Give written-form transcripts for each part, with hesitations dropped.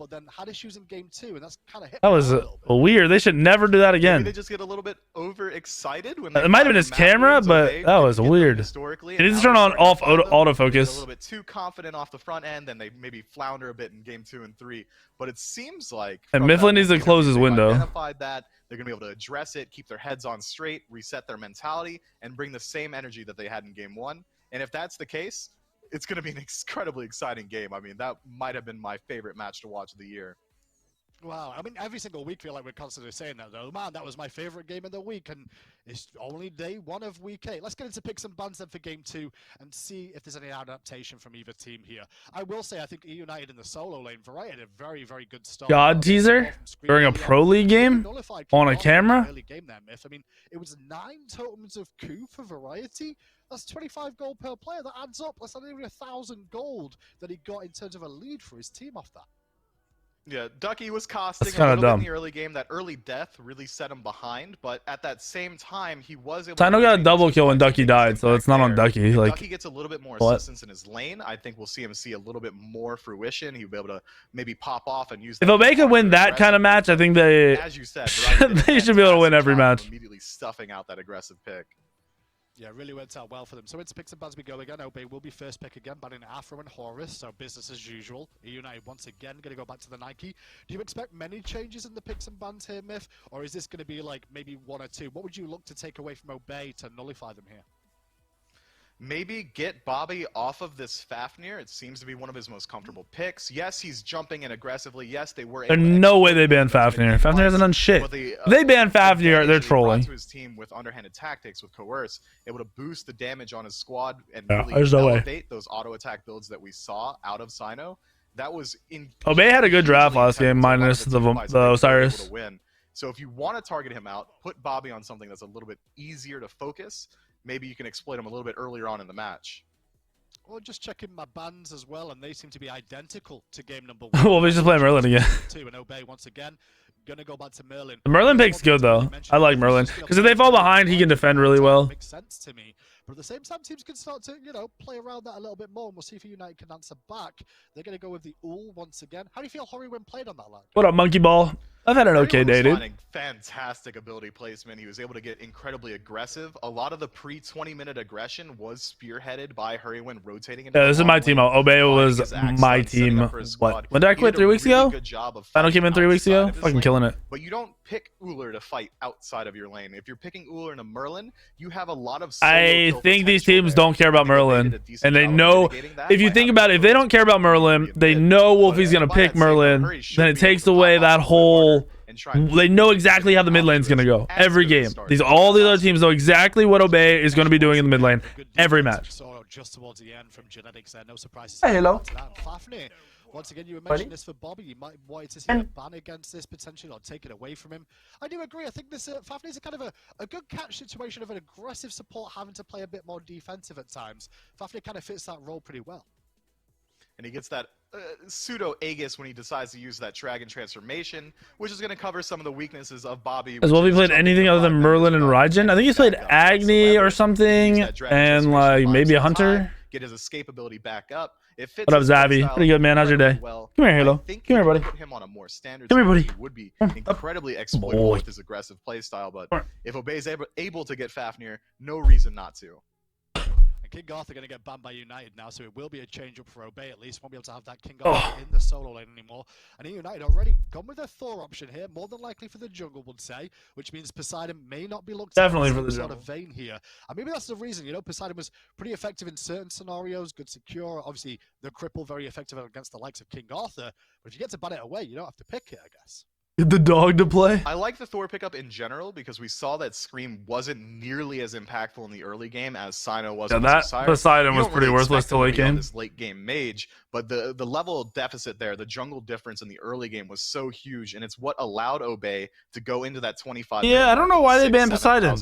but then had issues in game 2, and that's kind of hit That me was a little bit. weird. They should never do that again. Maybe they just get a little bit overexcited when It might have been his camera, but that was weird. It needs to turn on off a little autofocus. bit too confident off the front end, then they maybe flounder a bit in game 2 and 3. But it seems like And Mifflin needs to close his window. Identified that they're gonna be able to address it, keep their heads on straight, reset their mentality, and bring the same energy that they had in game 1. And if that's the case, it's going to be an incredibly exciting game. I mean, that might have been my favorite match to watch of the year. Wow, I mean, every single week feel like we're constantly saying that, though. Man, that was my favorite game of the week, and it's only day 1 of week 8. Let's get into picks and bans then for game 2 and see if there's any adaptation from either team here. I will say, I think EUnited in the solo lane, Variety had a very, very good start. God teaser during a Pro League game on a camera? Early game there, Myth. I mean, it was 9 tokens of coup for Variety. That's 25 gold per player. That adds up. That's not even 1,000 gold that he got in terms of a lead for his team off that. Yeah, Ducky was costing That's a little bit dumb. in the early game. That early death really set him behind, but at that same time, he was able Sino to got a double kill when Ducky died, so it's not on Ducky. If Like, Ducky gets a little bit more what? assistance in his lane, I think we'll see him see a little bit more fruition. He'll be able to maybe pop off and use if Obey could win that kind of match, I think they as you said, they should be able to win every match. Immediately stuffing out that aggressive pick. Yeah, really worked out well for them. So into picks and bans we go again. Obey will be first pick again, banning Afro and Hirez, so business as usual. EUnited once again going to go back to the Nike. Do you expect many changes in the picks and bans here, Myth? Or is this going to be like maybe 1 or 2? What would you look to take away from Obey to nullify them here? Maybe get Bobby off of this Fafnir. It seems to be one of his most comfortable picks. Yes, he's jumping in aggressively. Yes, they were. There's no way they ban Fafnir. Fafnir hasn't done shit. If they ban Fafnir, they're trolling. To his team with underhanded tactics, with coerce, able to boost the damage on his squad and Yeah, really there's no way. elevate those auto attack builds that we saw out of Sino. That was in. Obey had a good draft last game, minus the Osiris. So if you want to target him out, put Bobby on something that's a little bit easier to focus. Maybe you can exploit him a little bit earlier on in the match. Well, just checking my bans as well, and they seem to be identical to game number 1. Well, we just play Merlin again. And Obey once again. Gonna go back to Merlin. The Merlin pick's good though. I like Merlin because if they fall behind, he can defend really well. Makes sense to me. But at the same time, teams can start to, play around that a little bit more, and we'll see if EUnited can answer back. They're going to go with the Ul once again. How do you feel Horrywin played on that line? What up, Monkey Ball? I've had an okay day, dude. Fantastic ability placement. He was able to get incredibly aggressive. A lot of the pre-20-minute aggression was spearheaded by Hurrywin rotating. Yeah, this is my team. Obey was my team. What? When did I quit 3 weeks ago? Sino came in 3 weeks ago. Fucking killing it. But you don't pick Uller to fight outside of your lane. If you're picking Uller and a Merlin, you have a lot of. I think these teams don't care about Merlin, and they know. If you think about it, if they don't care about Merlin, they know Wolfie's gonna pick Merlin. Then it takes away that whole. They know exactly how the mid lane's gonna go every game. All the other teams know exactly what Obey is gonna be doing in the mid lane every match. So just towards the end from Genetics there, no surprises. Hey, hello. Fafnir. Once again, you were mentioning this for Bobby. You might want to see a ban against this potentially, or take it away from him. I do agree. I think this Fafnir is a kind of a good catch situation of an aggressive support having to play a bit more defensive at times. Fafnir kind of fits that role pretty well. And he gets that pseudo Aegis when he decides to use that Dragon transformation, which is going to cover some of the weaknesses of Bobby. Has Wolfie played anything other than Merlin and Raijin? I think he's played Agni or something, and like maybe a Hunter. Get his escape ability back up. It fits. What up, Zavi? Pretty good, man. How's your day? Well, Come here, Halo. Come here, buddy. Put him on a more standard. Come here, buddy. He would be incredibly exploitable with his aggressive playstyle, but if Obey is able to get Fafnir, no reason not to. And King Arthur going to get banned by EUnited now, so it will be a change up for Obey at least. Won't be able to have that King Arthur in the solo lane anymore. And EUnited already gone with their Thor option here, more than likely for the jungle, would say, which means Poseidon may not be looked definitely at for the sort jungle of vein here. And maybe that's the reason, Poseidon was pretty effective in certain scenarios, good secure. Obviously, the cripple very effective against the likes of King Arthur. But if you get to ban it away, you don't have to pick it, I guess. The dog to play. I like the Thor pickup in general because we saw that Scream wasn't nearly as impactful in the early game as Sino was. Yeah, that Poseidon was pretty worthless to late game. This late game mage, but the level of deficit there, the jungle difference in the early game was so huge, and it's what allowed Obey to go into that 25. Yeah, I don't know why they banned Poseidon.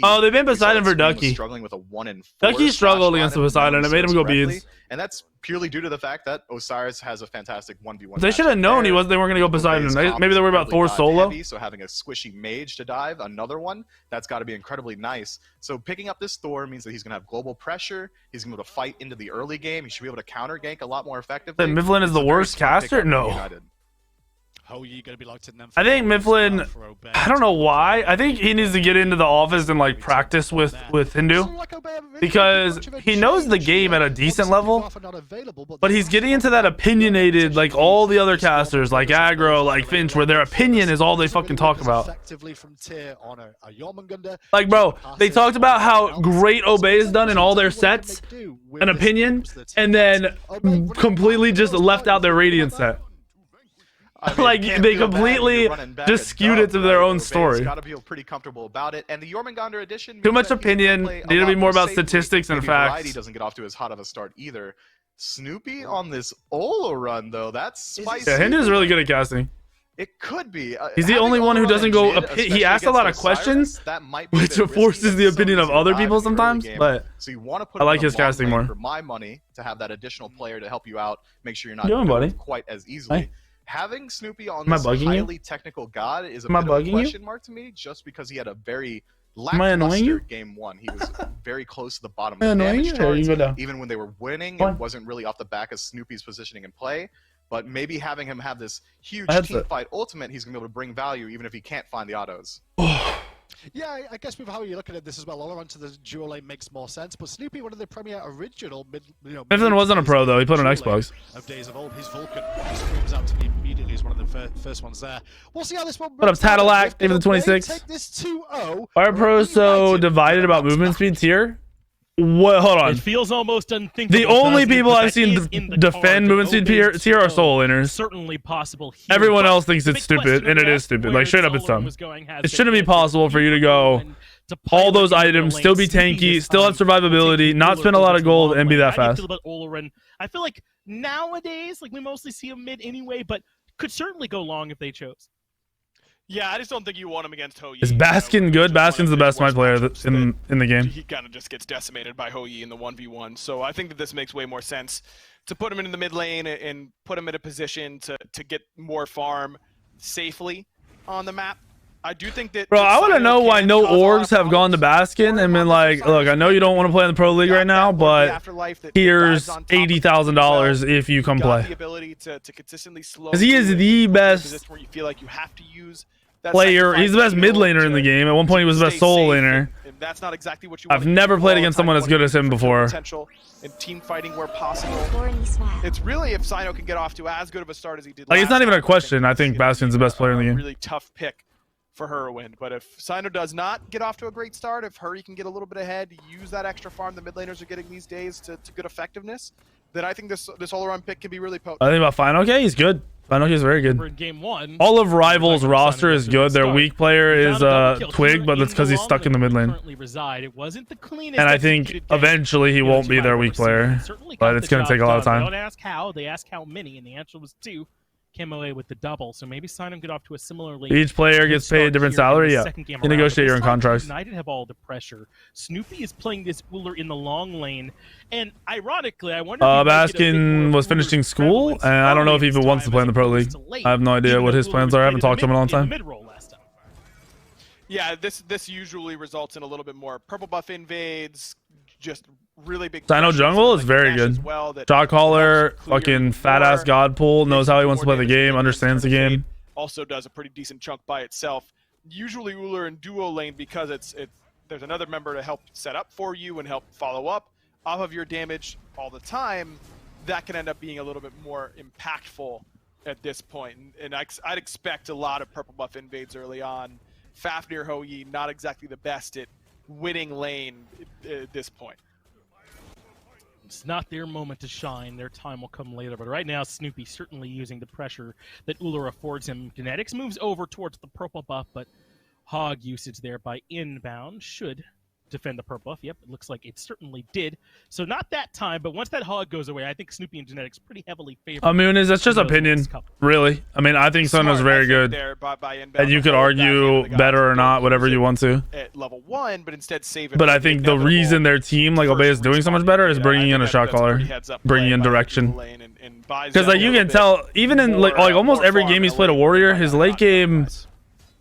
Oh, they banned Poseidon for Ducky. Struggling with a 1 in 4. Ducky struggled against the Poseidon. It made him go beads. And that's purely due to the fact that Osiris has a fantastic 1v1. They should have known they weren't going to go Poseidon. Maybe they were about Thor solo. Heavy, so having a squishy mage to dive, another one, that's got to be incredibly nice. So picking up this Thor means that he's going to have global pressure. He's going to be able to fight into the early game. He should be able to counter gank a lot more effectively. Mifflin is the worst caster? No. Hoyi going to be locked in then. I think Mifflin, I don't know why. I think he needs to get into the office and like practice with Hindu, because he knows the game at a decent level, but he's getting into that opinionated, like all the other casters, like Aggro, like Finch, where their opinion is all they fucking talk about. Like, bro, they talked about how great Obey is done in all their sets, an opinion, and then completely just left out their Radiant set. I mean, like they completely just skewed it to their own story. Got to feel pretty comfortable about it. And the Jormungandr edition, too much opinion. Need to be more about statistics and facts. Variety doesn't get off to as hot of a start either. Snoopy on this Ola run though, that's spicy. Yeah, Hindu's really good at casting. It could be. He's the only one who doesn't go. He asks a lot of questions, which forces the opinion of other people sometimes. But so you want to put I like his casting more. For my money, to have that additional player to help you out, make sure you're not doing quite as easily. Hey. Having Snoopy on this highly technical god is a bit of a question mark to me, just because he had a very lackluster game one. He was very close to the bottom of the damage charts. Even when they were winning, it wasn't really off the back of Snoopy's positioning and play. But maybe having him have this huge team fight ultimate, he's going to be able to bring value even if he can't find the autos. Yeah, I guess with how you're looking at this as well, all around to the dual lane makes more sense. But Snoopy, one of the premier original Mifflin wasn't a pro though. He put on Xbox. Of days of old, his Vulcan screams out to me immediately as one of the first ones there. We'll see how this one. What up, Tadalac? Even the 26. Take this 2-0. Why are pros so divided about movement speeds here? What? Hold on. It feels almost unthinkable. The only people I've seen defend movement speed here are solo laners. Certainly possible. Here, everyone else thinks it's stupid, and it is stupid. Like straight up, it's dumb. It shouldn't be possible for you to go all those items, still be tanky, still have survivability, not spend a lot of gold, and be that fast. I feel like nowadays, like we mostly see him mid anyway, but could certainly go long if they chose. Yeah, I just don't think you want him against Hoyi. Is Baskin good? Baskin's the best Smite player in the game. He kind of just gets decimated by Hoyi in the 1v1. So I think that this makes way more sense to put him in the mid lane and put him in a position to get more farm safely on the map. I do think that... Bro, I want to know why no orgs have gone to Baskin and been like, look, I know you don't want to play in the Pro League right now, but here's $80,000 if you come play. Because he is the best player. He's the best mid laner in the game. At one point, he was the best solo laner. That's not exactly what you I've never played against someone as good as him before. And team fighting where possible. It's really if Sino can get off to as good of a start as he did. Like, it's not even a question. I think Bastion's the best player in the game. Really tough pick for her to win, but if Sino does not get off to a great start, if Hurry can get a little bit ahead, use that extra farm the mid laners are getting these days to good effectiveness, then I think this all-around pick can be really potent. I think about Fine. Okay, he's good. Fine. Okay, he's very good. In game one, all of Rival's roster is good. Their weak player is Twig, but that's because he's stuck in the mid lane. And I think eventually he won't be their weak player, but it's going to take a lot of time. Don't ask how, they ask how many, and the answer was 2. Came away with the double, so maybe Sino get off to a similar lead. Each player gets paid a different salary. Yeah, you negotiate your own contracts. United have all the pressure. Snoopy is playing this Uller in the long lane, and ironically, I wonder. Baskin was finishing school, and I don't know if he even wants to play in the Pro League. I have no idea what his plans are. I haven't talked to him in a long time. Yeah, this usually results in a little bit more purple buff invades, just really big. Sino jungle is very good. Shot caller, fucking fat ass god pool, knows how he wants to play the game, understands the game. Also does a pretty decent chunk by itself. Usually Uller in duo lane because there's another member to help set up for you and help follow up off of your damage all the time. That can end up being a little bit more impactful at this point. And I'd expect a lot of purple buff invades early on. Fafnir Hoyi not exactly the best at winning lane at this point. It's not their moment to shine. Their time will come later. But right now, Snoopy certainly using the pressure that Uller affords him. Genetics moves over towards the purple buff, but Hog usage there by inbound should defend the purple buff. Yep, it looks like it certainly did. So not that time, but once that Hog goes away, I think Snoopy and Genetics pretty heavily favor. I mean, that's just opinion, really. I mean, I think Sono's very good. And you could argue better or not, whatever you want to. At level 1, but instead save it. But I think the reason their team, like Obey, is doing so much better is bringing in a shot caller, bringing in direction. Because like you can tell, even in like almost every game he's played a warrior, his late game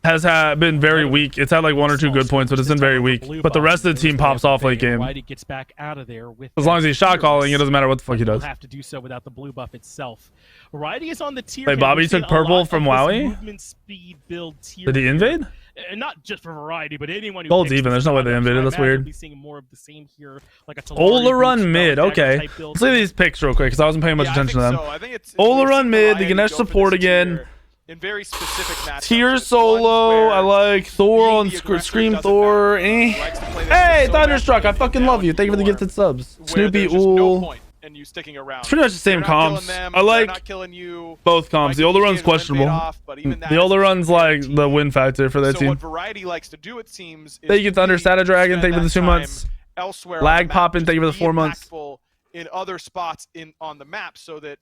has been very weak. It's had like 1 or 2 good points, but it's been very weak. But the rest of the team pops off late game. Gets back out of there with as long as he's shot calling, it doesn't matter what the fuck he does. Have to do so without the blue buff itself. Variety is on the tier. Wait, here. Bobby We've seen took a lot purple of from this Wowie? movement speed build tier Did he here. invade? And not just for Variety, but anyone who Gold's picks even. this There's no way they concept. invaded. So I That's imagine weird. we'll be seeing more of the same here, like a Talari Ola boost run spell, mid. dagger Okay. type build. Let's look at these picks real quick because I wasn't paying much Yeah, I attention to think them. so. I think it's Ola we've run seen mid, the Variety Ganesh go for support this again. tier in very specific matchups. Tier It's ones solo. where I like Thor being on the aggressor Scream doesn't Thor. matter. Eh. He likes to play this Hey, so Thunderstruck. I rapidly fucking and love you. down Thank you for the your gifted subs. where Snoopy, there's just no ooh. point in you sticking around. It's pretty much the same You're not killing comps. them, I they're like not killing you. both comps. The Like, Ola you run's can win questionable. off, but even that The is Ola run's like guaranteed. the win factor for that So team. what Variety likes to do, it seems, is Thank you, Thunder, really Static Dragon. spend Thank you for the that 2 time months. elsewhere on Lag the map, popping. just Thank you for the be 4 months. impactful in other spots on the map, so that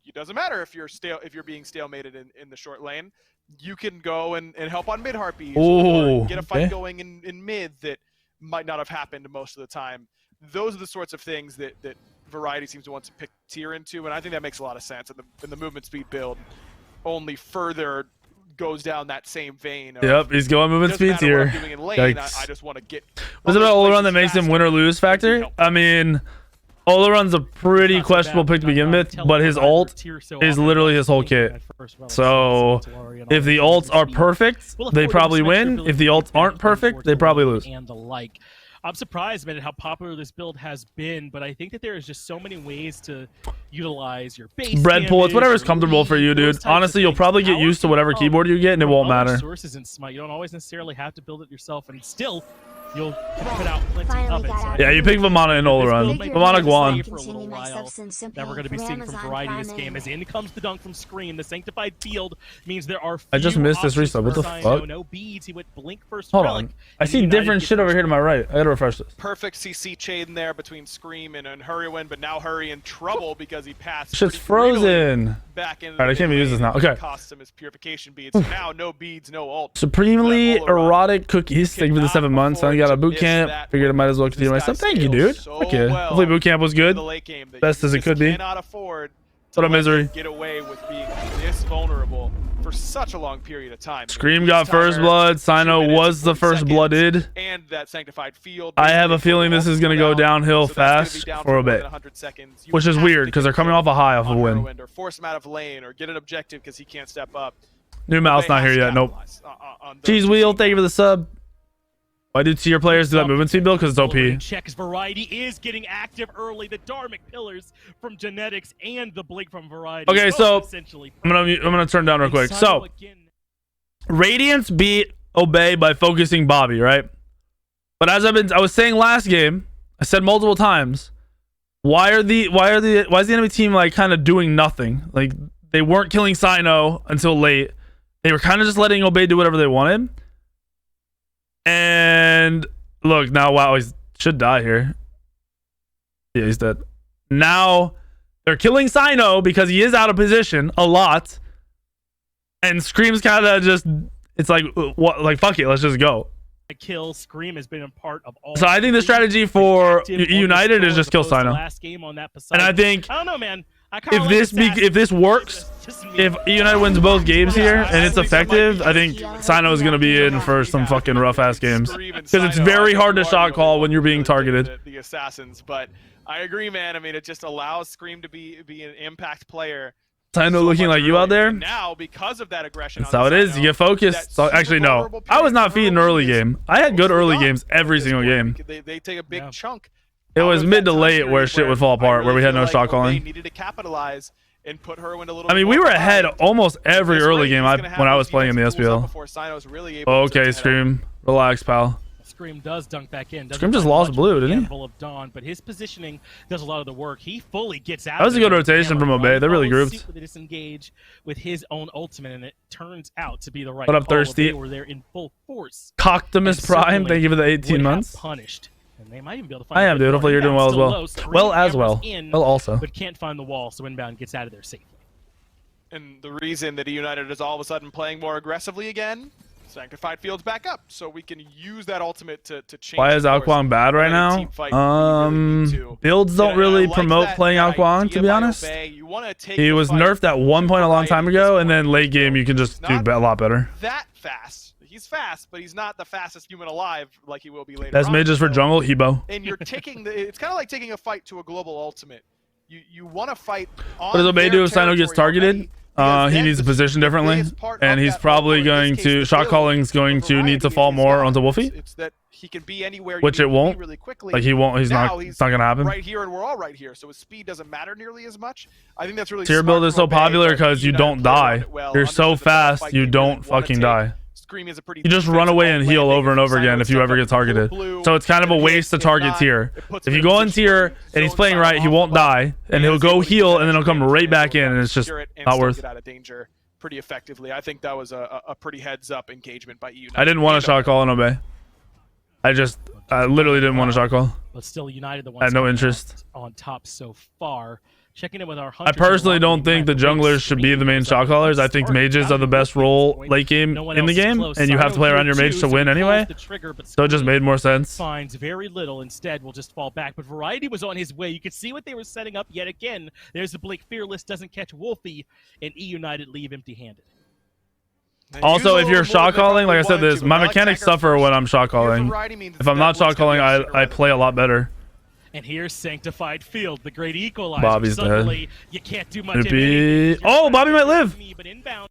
it doesn't matter if you're being stalemated in the short lane. You can go and help on mid harpies Ooh, or get a fight okay. going in mid that might not have happened most of the time. Those are the sorts of things that Variety seems to want to pick tier into, and I think that makes a lot of sense. And the movement speed build only further goes down that same vein. Of, Yep, he's going movement doesn't speeds matter what here. I'm doing in lane, Yikes. I just want to get. What's other about Ola run places that makes him faster win or lose and be factor? helpful. I mean, Ola run's a pretty Not so questionable bad, pick to begin with, not but his Teleporter ult tier so is often literally his whole at kit. first relic, So Talari and if all the that ults are speed. perfect, Will they afford probably him some extra win. ability If the to ults get aren't back perfect, and they forth probably to lose. and the like. I'm surprised, man, at how popular this build has been, but I think that there is just so many ways to utilize your base Bread pull, it's damage, whatever's your comfortable for lead, you, those dude. types of Honestly, you'll things. probably get Power used to can whatever come keyboard you get, and it from won't other matter. sources in Smite. You don't always necessarily have to build it yourself, and still, you'll put out plenty Finally of it. got So I out Yeah, of you the pick Vamana and Ola this run. build may be Vamana the Guan. same for a little while that we're going to be seeing from Variety this game. As in comes the dunk from Scream. The Sanctified Field means there are I just few missed this options resub. What for the Sino. fuck? No beads. He went blink first Hold relic, on. I and see United different gets shit over first here to my right. I gotta refresh this. Perfect CC chain there between Scream and Hurrywin, but now Hurry in trouble because he passed. Shit's pretty brutally frozen. Back into Alright, I can't mid use this lane, now. Okay. Costs him his purification beads. So now no beads, no ult. Supremely Ola run erotic cookies. Thank you for the 7 months. I got a boot camp. Figured I might as well continue my stuff. Thank you, dude. Okay. Hopefully boot camp was good. The late game that Best you as it just could be. Cannot afford What to a let misery. him get away with being this vulnerable for such a long period of time. Scream got first blood. Sino was the first blooded. And that sanctified field. I have a feeling this is going to go downhill fast for a bit. Which is weird because they're coming off a high off a win. Or force him out of lane or get an objective because he can't step up. New mouse not here yet. Nope. Cheese Wheel, thank you for the sub. Why do tier players do that movement speed build? Because it's OP. Checks Variety is getting active early. The Dharmic pillars from Genetics and the Blink from Variety. Okay, so essentially I'm gonna turn down real quick. So Radiance beat Obey by focusing Bobby, right? But as I was saying last game, I said multiple times, why is the enemy team like kind of doing nothing? Like they weren't killing Sino until late. They were kind of just letting Obey do whatever they wanted. And look, now wow, he should die here. Yeah, he's dead. Now they're killing Sino because he is out of position a lot. And Scream's kind of just, it's like, what? Like, fuck it, let's just go. Kill Scream has been a part of all. So I think the strategy for EUnited is just kill Sino. Last game on that And I think I don't know, man. if this works, if EUnited wins both games here and it's effective, I think Sino is going to be in for some fucking rough ass games because it's very hard to shot call when you're being targeted. The assassins, but I agree, man. I mean, it just allows Scream to be an impact player. Sino looking like you out there. And now, because of that aggression, That's how it is. You get focused. So, actually, no. I was not feeding early game. I had good early games every single game. They take a big chunk. It was mid to late where shit would fall apart, where we had no shot calling. Needed to capitalize and put her in a little. I mean, we were ahead almost every early game when I was playing in the SPL. Okay, Scream. Relax, pal. Scream does dunk back in. Scream just lost blue, didn't he? Of Dawn, but his positioning does a lot of the work. He fully gets out. That was a good rotation from Obey. They're really grouped. They disengage with his own ultimate, and it turns out to be the right. What up, Thirsty? Were there in full force. Coctimus Prime, thank you for the 18 months. Punished. And they might even be able to find I am, dude. Hopefully you're doing well as well. Well as well. Well also. But can't find the wall, so Inbound gets out of there safely. And the reason that EUnited is all of a sudden playing more aggressively again, Sanctified Field's back up, so we can use that ultimate to change. Why is Ao Kuang bad right now? Builds don't really promote playing Ao Kuang, to be honest. He was nerfed at one point a long time ago, and then late game you can just do a lot better. That fast. He's fast, but he's not the fastest human alive like he will be later. Best mages for jungle, Hebo. And you're taking it's kind of like taking a fight to a global ultimate. you want to fight on What does Obey do if Sino gets targeted? He needs to the position differently, and he's probably going to shot calling's going to need to fall more onto Wolfie, It's that he can be anywhere, which it won't. really quickly. Like he won't. He's not. It's not gonna happen. Right here, and we're all right here, so his speed doesn't matter nearly as much. I think that's really Tier build is so popular because you don't die. You're so fast, you don't fucking die. You just run away and heal over and over again if you ever get targeted. So it's kind of a waste to target tier. If you go on tier and he's playing right, he won't die, and he'll go heal, and then he'll come right back in, and it's just not worth. Out of danger pretty effectively. I think that was a pretty heads up engagement by EUnited. I didn't want to shot call and Obey. I literally didn't want to shot call. But still, United the I ones had no interest. on top so far. Checking in with our I personally don't think the junglers should be the main shot callers. I think mages are the best role late game in the game, and you have to play around your mage to win anyway. So it just made more sense. Finds very little. Instead, will just fall back. But Variety was on his way. You could see what they were setting up yet again. There's the blink. Fearless doesn't catch Wolfie, and EUnited leave empty-handed. Also, if you're shot calling, like I said, my mechanics suffer when I'm shot calling. If I'm not shot calling, I play a lot better. And here's Sanctified Field, the great equalizer. Bobby's Suddenly, dead. You can't do much. Oh, Bobby might live.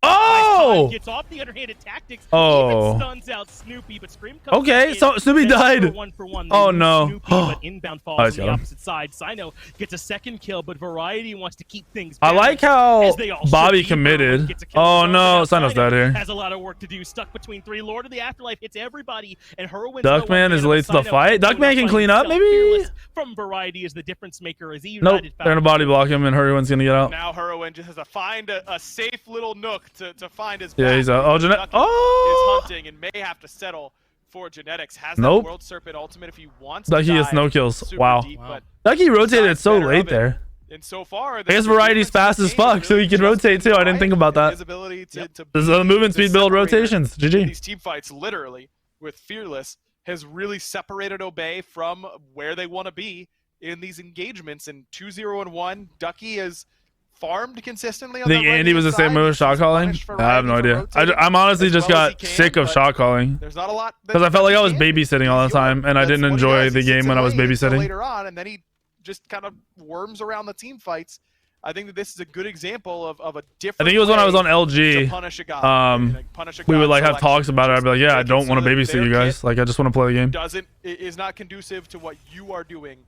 Oh! Gets off the underhanded tactics. Oh. Even stuns out Snoopy, but Scream comes Okay, in. so Snoopy died. 1 for 1. Oh no. Snoopy, but inbound falls I on the got him. opposite side. Sino gets a second kill, but Variety wants to keep things I balanced, like how as they all should. Bobby Deeper committed. gets a kill Oh as well, no, but now Sino's dead here. has a lot of work to do. Stuck between three. Lord of the Afterlife hits everybody, and Heroin's Duckman is late to the fight. Duckman can clean up, maybe? Fearless from Variety is the difference maker as EUnited. Nope, they're gonna body block him, and Hurriwan's gonna get out. Now Heroin just has to find a safe little nook to find his Yeah, back. he's out. Oh, Ducky oh! is hunting and may have to settle for genetics. Has Nope. that World Serpent ultimate if he wants Ducky to has dive no kills. super Wow. deep, but Ducky rotated so better late of it. there. And so far, I guess Variety's fast as fuck, so he can rotate too. I didn't think about that. His ability to This is the movement speed build separator rotations. in GG. these team fights, literally with Fearless, has really separated Obey from where they want to be in these engagements. In 2-0 and 1, Ducky has farmed consistently. On I think that Andy was the same move as shot calling. I have no idea. I'm honestly just got sick of shot calling There's not a lot because I felt like I was babysitting all the time, and I didn't enjoy the game when I was babysitting. Later on, and then he just kind of worms around the team fights. I think that this is a good example of a different. I think it was when I was on LG. to punish a god. Punish a We god would like have selection. talks about it. I'd be like, yeah, I Make it don't so want to that babysit their you guys. kit Like, I just want to play the game. Is not conducive to what you are doing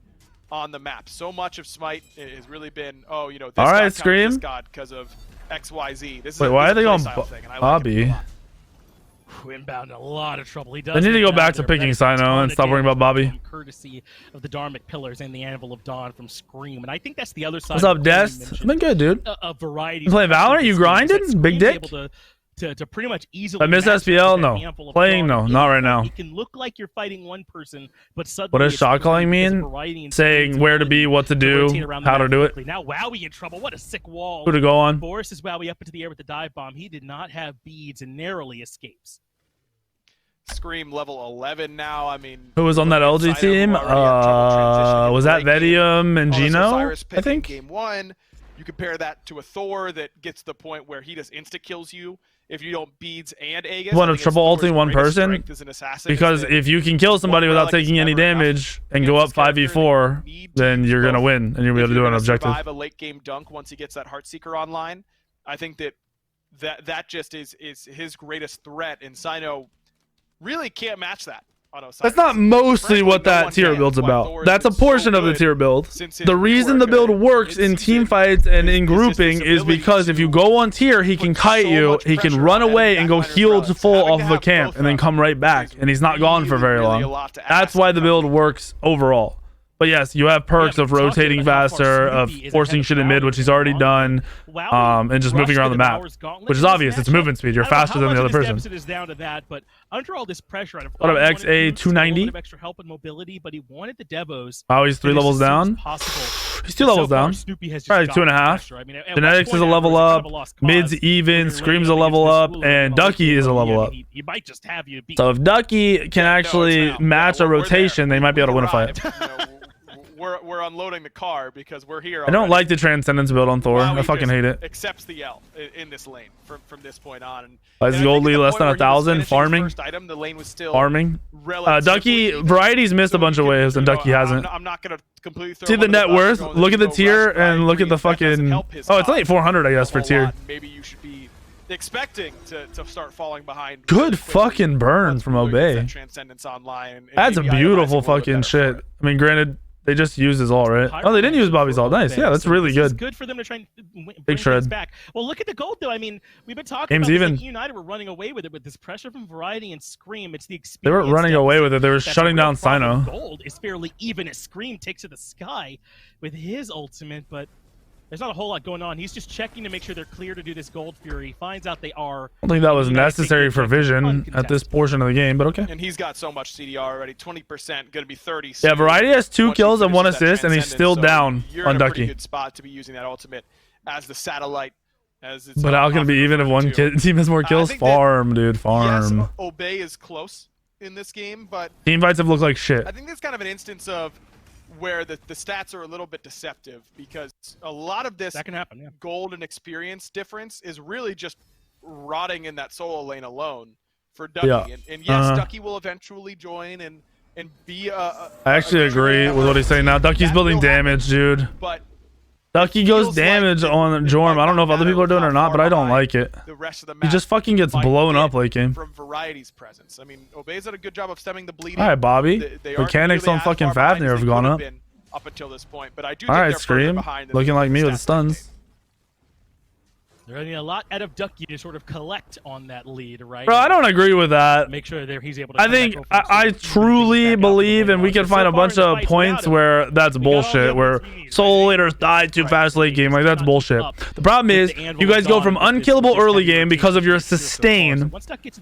on the map. So much of Smite has really been, oh, you know, this All right, god countered Scream. this god because of XYZ. This is Wait, a, why this are they is a going playstyle thing, and I like it Bobby? a lot. Inbound in a lot of trouble. He does. They need to go inbound back to there, picking but it's a Sino ton and of stop worrying damage about Bobby. from Courtesy of the Dharmic Pillars and the Anvil of Dawn from Scream, and I think that's the other side. What's up, Dest? I've been good, dude. A variety. You playing Valorant? You grinding? Big dick? To pretty much easily. I miss master SPL? that No. handful of Playing? Dawn. No, not right now. It can look like you're fighting one person, but suddenly. What does it's shot calling because mean? Variety and Saying Scream's where to ability be, what to do, rotate around the how to map do it. quickly. Now Wowie in trouble. What a sick wall. Who to go on? Forces Wowie up into the air with the dive bomb. He did not have beads and narrowly escapes. Scream level 11 now. I mean, Who was on that LG Sino, team? who already had trouble transitioning into Was the that late game. Vedium and Also, Gino? Cyrus I picking think. game 1. You compare that to a Thor that gets to the point where he just insta kills you if you don't beads and Aegis. One I of think it's triple Thor's ulting one greatest person, strength as an assassin is Because that if you can kill somebody one without relic is taking any never enough damage and against go up this character. 5v4, You need then to you're gonna both. win and you'll be If able to you're do an gonna objective. survive a late game dunk once he gets that Heartseeker online, I think that just is his greatest threat, and Sino really can't match that on Osiris. That's not mostly Frankly, what no that one tier can. build's Why about. Thor has That's a been so portion of the good tier build. since his The reason the work, build works in mid-season team fights and in is just grouping his is ability because if you to go on tier, he can put kite so you, much he can pressure run on away enemy and go backliners' heal to relics. full Having off to of a have camp both and then of come them right back, is and he's not gone for very really a long. lot to That's ask why the of build them. works overall. But yes, you have perks Yeah, of but talking rotating about how far faster, of Snoopy is forcing ahead of shit in mid, Wowie which he's already done, Wowie and just moving rushed around the into map, Bauer's gauntlet which is in this obvious. It's matchup. movement speed. You're I don't know faster how than the much other of his person. deficit is down to that, but under all this pressure, out of What up, he wanted XA boosts, a little 290? bit of extra help and mobility, but he wanted the Devos. Oh, he's 3 finish levels as soon as down. possible. He's 2 So levels far, down. Snoopy has just Probably gotten 2.5. pressure. I mean, at one Genetics is point a after, level it was kind up. of a lost Mid's cause. even. When you're Scream's a laying level against up. this And Uller, Ducky is a level up. he might just have you beat. So if Ducky can Yeah, no, actually it's now. match Yeah, a we're there. rotation, they might be able to win a fight. Arrived. You know, we're unloading the car because we're here. I don't like the Transcendence build on Thor. I fucking hate it. Accepts the L in this lane from this point on. And is Goldie less than 1,000 farming? First item, the lane was still farming. Ducky Variety's missed a bunch of waves and Ducky hasn't. I'm not gonna completely throw see the net worth. Look at the tier and look at the fucking. Oh, it's only 400, I guess, for tier. Maybe you should be expecting to start falling behind. Good fucking burn from Obey. Transcendence online. That's a beautiful fucking shit. I mean, granted, they just used his ult, right? Oh, they didn't use Bobby's ult. Nice. Yeah, that's really good. Good for them to try and bring big shred back. Well, look at the gold, though. I mean, we've been talking Game's about even. This, United were running away with it with this pressure from Variety and Scream. It's the experience. They weren't running away with it. They were shutting down Sino. Gold is fairly even as Scream takes to the sky with his ultimate, but there's not a whole lot going on. He's just checking to make sure they're clear to do this Gold Fury. Finds out they are. I don't think that was necessary for Vision at this portion of the game, but okay. And he's got so much CDR already. 20%, going to be 30. Yeah, Variety has 2 kills and 1 assist, and he's still down on Ducky. Pretty good spot to be using that ultimate as the satellite. But how can it be even if one team has more kills? Farm, dude, farm. Yes, Obey is close in this game, but team fights have looked like shit. I think it's kind of an instance of where the stats are a little bit deceptive because a lot of this that can happen, gold and experience difference is really just rotting in that solo lane alone for Ducky. Yeah. And yes, Ducky will eventually join and be I actually agree with what he's saying now. Ducky's building damage, dude. But Ducky goes damage on Jorm. I don't know if other people are doing it or not, but I don't like it. The rest of the he just fucking gets blown up late game. From Variety's presence. I mean, Obey's done a good job of stemming the bleeding. All right, Bobby. Mechanics on fucking Fafnir have gone up. Up until this point, but I do all think right, they're Scream. Looking like me with the stuns. They're getting a lot out of Ducky to sort of collect on that lead, right? Bro, I don't agree with that. Make sure he's able to. I think I truly believe, and we can find a bunch of points where that's bullshit, where solo leaders die too fast late game. Like, that's bullshit. The problem is, you guys go from unkillable early game because of your sustain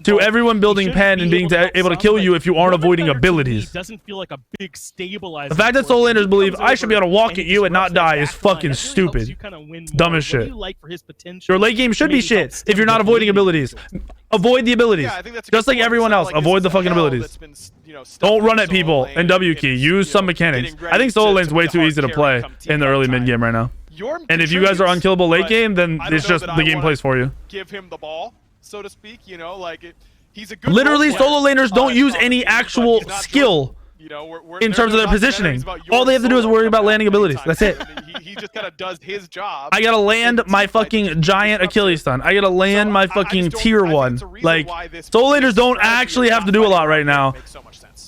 to everyone building pen and being able to kill you if you aren't avoiding abilities. Doesn't feel like a big stabilizer. The fact that solo laners believe I should be able to walk at you and not die is fucking stupid. Dumb as shit. Your late game should be shit if you're not avoiding abilities. Avoid the abilities. Yeah, I think that's just like everyone else. Avoid the fucking abilities. Don't run at people in W key. Use some mechanics. I think solo lane's way too easy to play in the early mid game right now. And if you guys are unkillable late game, then it's just the game plays for you. Give him the ball, so to speak. You know, like he's a good. Literally, solo laners don't use any actual skill. In terms of their positioning, all they have to do is worry about landing abilities. That's it. He just kind of does his job. I gotta land my fucking giant Achilles stun. I gotta land my fucking tier 1. Like, solo laners don't actually have to do a lot right now.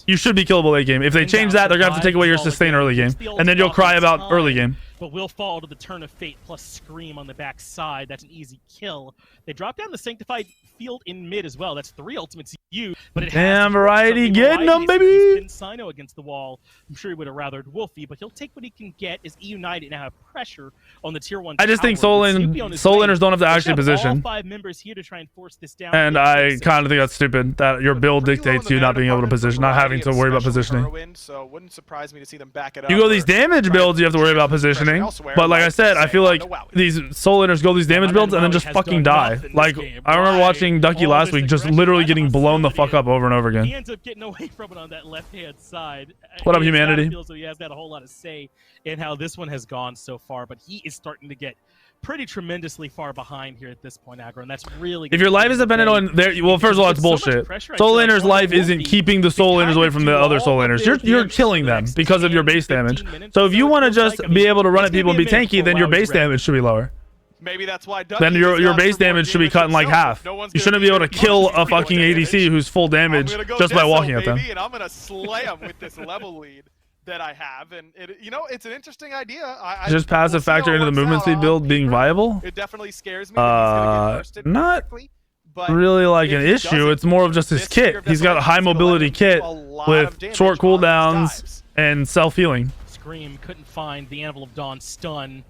You should be killable late game. If they change that, they're gonna have to take away your sustain early game, and then you'll cry about early game. But will fall to the turn of fate plus Scream on the back side. That's an easy kill. They drop down the Sanctified Field in mid as well. That's 3 ultimates you, but it damn Variety getting them, baby. Sino against the wall. I'm sure he would have rathered Wolfie, but he'll take what he can get as EUnited now have pressure on the tier 1. I just think solo laners don't have to actually position. All 5 members here to try and force this down. And I kind of think that's stupid that your build dictates you not being able to position, not having to worry about positioning. So it wouldn't surprise me to see them back it up. You go these damage builds, you have to worry about positioning. But like I said, I feel like these solo laners go these damage builds and then just fucking die. Like, I remember watching Ducky last week just literally getting blown the fuck up over and over again. He ends up getting away from it on that left-hand side. What up, humanity? Feels so he has got a whole lot of say in how this one has gone so far, but he is starting to get pretty tremendously far behind here at this point, Aggro, and that's really. If your life is dependent on their, well, first of all, it's bullshit. Solo laners' life isn't keeping the solo laners away from the other solo laners. You're killing them because of your base damage. So if you want to just be able to run at people and be tanky, then your base damage should be lower. Maybe that's why Ducky then your base damage should be cut in like half. You shouldn't be able to kill a fucking ADC who's full damage just by walking at them. And I'm gonna slay them with this level lead that I have, and it's an interesting idea. Just passive factor into the movement speed build being viable. It definitely scares me. Not really like an issue. It's more of just his kit. He's got a high mobility kit with short cooldowns and self healing. Scream couldn't find the Anvil of Dawn stun.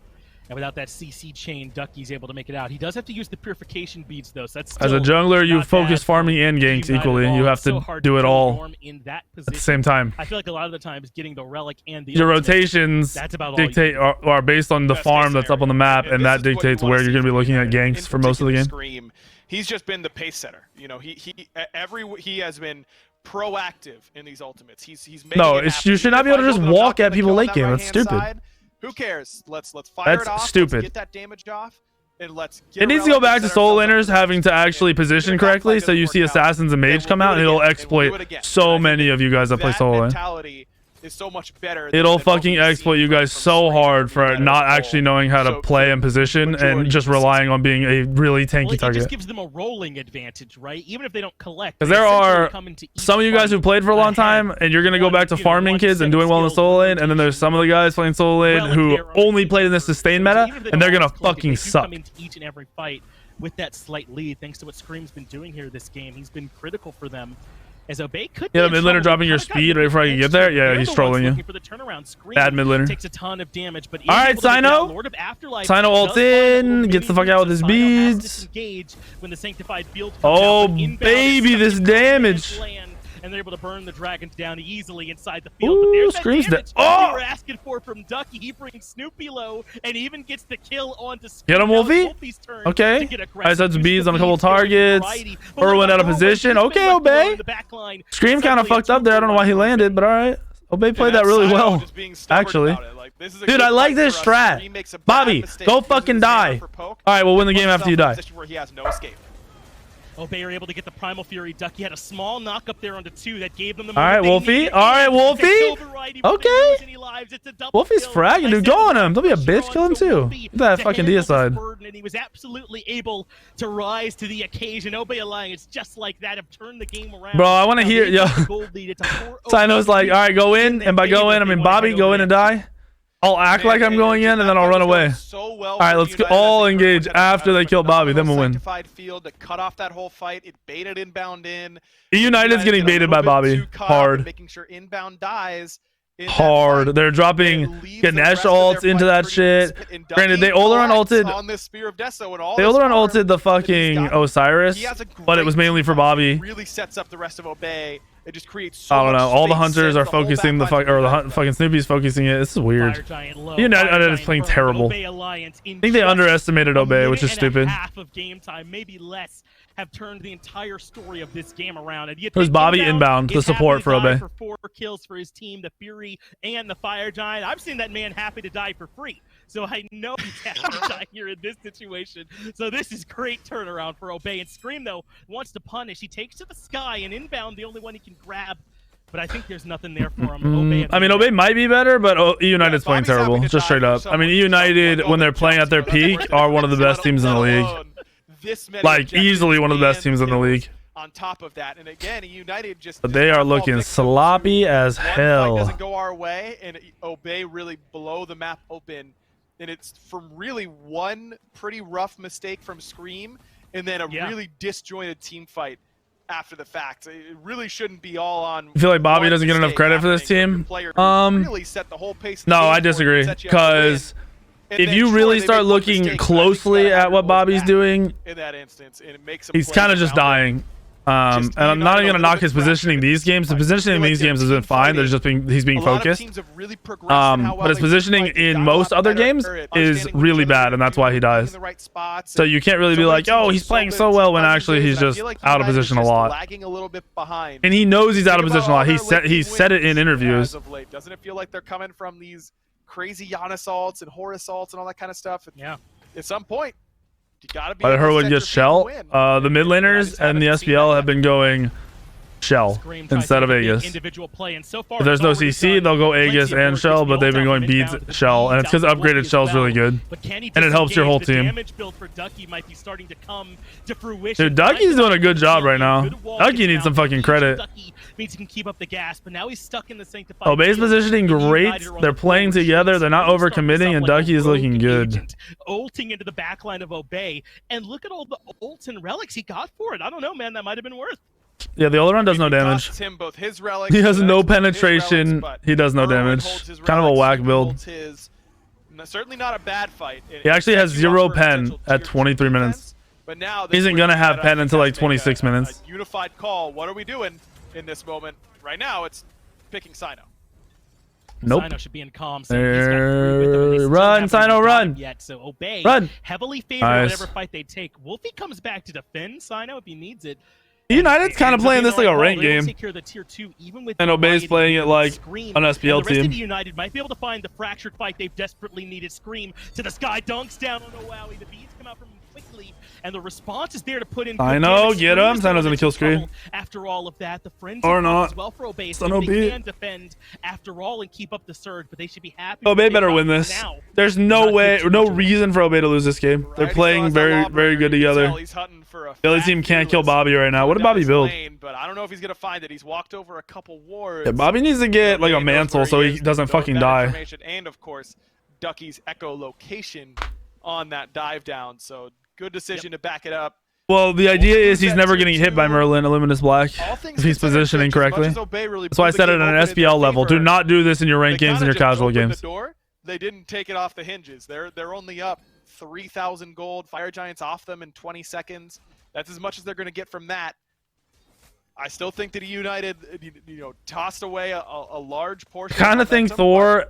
And without that CC chain, Ducky's able to make it out. He does have to use the purification beads, though. So that's as a jungler, you focus farming and ganks equally. You have to do it all at the same time. I feel like a lot of the times getting the relic and the your rotations dictate are based on the farm that's up on the map, and that dictates where you're going to be looking at ganks for most of the game. He's just been the pace setter. He has been proactive in these ultimates. He's making No, it happen. you should not be able to just walk at people late game. That's stupid. Who cares? Let's fire That's it off. stupid. Let's get that damage off, and let's get It needs to go back to solo laners having to actually position correctly, so you see assassins and mage come out, and it'll exploit so many of you guys that play solo lane. Mentality is so much better. It'll fucking exploit you guys so hard for not actually knowing how to play and position and just relying on being a really tanky It target. just gives them a rolling advantage, right? Even if they don't collect. Because they there essentially are come into each some of you guys who fight played for a long ahead. time, and you're going to go back to farming kids and doing well in the solo lane, and then there's some of the guys playing solo lane who only played in the sustain meta, and they're going to fucking suck. Come into each and every fight with that slight lead, thanks to what Scream's been doing here this game. He's been critical for them. As Obey could Yeah, the mid laner dropping your speed right before I can get there. Yeah, he's trolling you. Bad mid laner. Takes a ton of damage, but all right, Sino. Sino ults in, gets the fuck out with his beads. Oh, baby, this damage. And they're able to burn the dragons down easily inside the field. Ooh, But there's that Scream's damage dead. we were asking for from Ducky. He brings Snoopy low and even gets the kill onto Scream. Get him, Now it's Wolfie. Wolfie's turn Okay. to get I aggressive. said some Use beads the on a couple beads, there's targets. variety. But Irwin what out of about position. He's been Okay, left alone Obey. in the back line. Scream kind of Essentially a fucked up there. I don't know why he landed, but all right. Obey played that really well, actually. Dude, I like this strat. Bobby, go fucking die. All right, we'll win the game after you die. Where he has no escape. Obey are able to get the Primal Fury. Ducky had a small knock up there onto 2 that gave them the All right, moment they Wolfie. needed. All right, Wolfie. Override, Okay. It's a double Wolfie's kill. fragging, dude. I said Go on put him. Don't be a pressure bitch. Kill him onto too. Wolfie Get that to fucking handle deicide. this burden, and he was absolutely able to rise to the occasion. Obey Alliance, just like that, have turned the game around. Bro, I want to Now hear, they yo. take the gold lead. It's a 4-0 Sino's like, all right, go in. their And by go favor in, I if mean they wanna Bobby, head go over in and there. die. I'll act like I'm going in, and then I'll run away. So well All right, let's for all United. engage after they kill Bobby. Then we'll win. Sanctified field to cut off that whole fight. It baited inbound in. EUnited's getting baited by Bobby. Hard. Making sure inbound dies. in that Hard. fight. They're dropping And leaves the Ganesh rest of ults their into fight that pretty shit. split. And Granted, they Ducky Oleron collects ulted. on this Spear of Deso and all They this Oleron farm ulted the that he's fucking gotten. Osiris, He has a but it was great mainly for fight. Bobby. It really sets up the rest of Obey. It just creates so I don't much know. All the space, hunters sends are the whole focusing the backline fuck, to or the United. fucking Snoopy's focusing it. This is weird. Fire Giant low, United Fire is Giant playing burned, terrible. Obey Alliance in I think they just underestimated a Obey, which is minute and a stupid. half of game time, maybe less, have turned the entire story of this game around. And you It was take Bobby inbound, the he's happy support to for die Obey. For 4 kills for his team, the Fury and the Fire Giant. I've seen that man happy to die for free. So I know he's happy to die here in this situation. So this is great turnaround for Obey. And Scream, though, wants to punish. He takes to the sky, and inbound, the only one he can grab. But I think there's nothing there for him. Obey I mean, Obey might be better, but EUnited's playing Bobby's happy terrible, to just die straight for up. I someone mean, who's EUnitted, like, when they're oh, playing at their Chelsea, peak, are one of the best teams in the league. This many Like, objectives easily one of the best and teams in the kills league. On top of that, and again, United just. But they are looking sloppy as One fight hell. doesn't go our way, and Obey really blow the map open, and it's from really one pretty rough mistake from Scream, and then a really disjointed team fight after the fact. It really shouldn't be all on. I feel like Bobby one doesn't get enough mistake credit for this happening. team. The player who really set the whole pace of the No, game I for you, disagree. set you up to win. Because And if then, you sure, really they start make one looking mistake, but closely you gotta at what have Bobby's back doing, in that instance, and it makes him he's play kind of just around it. dying. And I'm not even gonna knock his positioning these games. The positioning in these games has been fine. There's just he's being focused. But his positioning in most other games is really bad, and that's why he dies. So you can't really be like, oh, he's playing so well, when actually he's just out of position a lot. And he knows he's out of position a lot. He said it in interviews. Doesn't it feel like they're coming from these crazy Yana assaults and Horus assaults and all that kind of stuff? Yeah. At some point, you gotta be. But able to Herwood set gets your Shell. feet to win. The mid laners and the SPL have been going Shell Scream tries instead to of get big Aegis. individual play, and so far If there's it's no already CC, done they'll go plenty Aegis of and work. Shell, There's but they've been no going doubt Beads inbound, the Shell, and it's because Beads out upgraded as Shell's really well. good. But can he And it helps your whole disengage? The team. damage build for Ducky might be starting to come to fruition. Dude, Ducky's doing a good job right now. Ducky needs some fucking credit. Ducky means he can keep up the gas, but now he's stuck in the sanctified. Obey's field. positioning The great. United are on They're the playing forward together. sheet. They're not Scream starts overcommitting, this and up like Ducky a is looking rogue good. agent, ulting into the backline of Obey, and look at all the ults and relics he got for it. I don't know, man. That might have been worth. Yeah, the Oleron does no damage. Costs him both his relics, He has the no next one, his penetration. relics, but He does no Irwin damage. holds his Kind of a relics, whack he build. holds his- certainly not a bad fight. He actually has sets you up 0 for pen potential at tier 23 2 minutes. defense, but now He isn't gonna have pen until like 26 minutes. A unified call. What are we doing in this moment? Right now, it's picking Sino. Nope. Sino should be in calm. So he's got 3 with him, and they still Run, haven't Sino, even got run. him yet. So Obey Run. heavily favored Nice. whatever fight they take. Wolfie comes back to defend Sino if he needs it. United's kind of playing this like a ranked game. And Obey's playing it like an SPL team. team. United might be able to find the fractured fight they've desperately needed. Scream to the sky, dunks down on Owawi. The beads come out from him quickly, and the response is there to put in. I know, get him. Sino's gonna kill Scream. After all of that, the friends or not. As well for Obey, so they can defend after all and keep up the surge, but they should be happy. Obey better win this. Now. There's no way, no reason for Obey to lose this game. They're playing very, very good together. The other team can't kill Bobby right now. What did Bobby build? But I don't know if he's gonna find it. He's walked over a couple wards. Yeah, Bobby needs to get like a mantle so he doesn't fucking die. And of course, Ducky's echolocation on that dive down. So good decision to back it up. Well, the idea is he's never getting hit by Merlin, Illuminous Black, if he's positioning correctly. That's why I said it at an SPL level. Do not do this in your ranked games and your casual games. They didn't take it off the hinges. They're only up 3,000 gold. Fire Giants off them in 20 seconds. That's as much as they're going to get from that. I still think that EUnited, tossed away a large portion. I kind of think Thor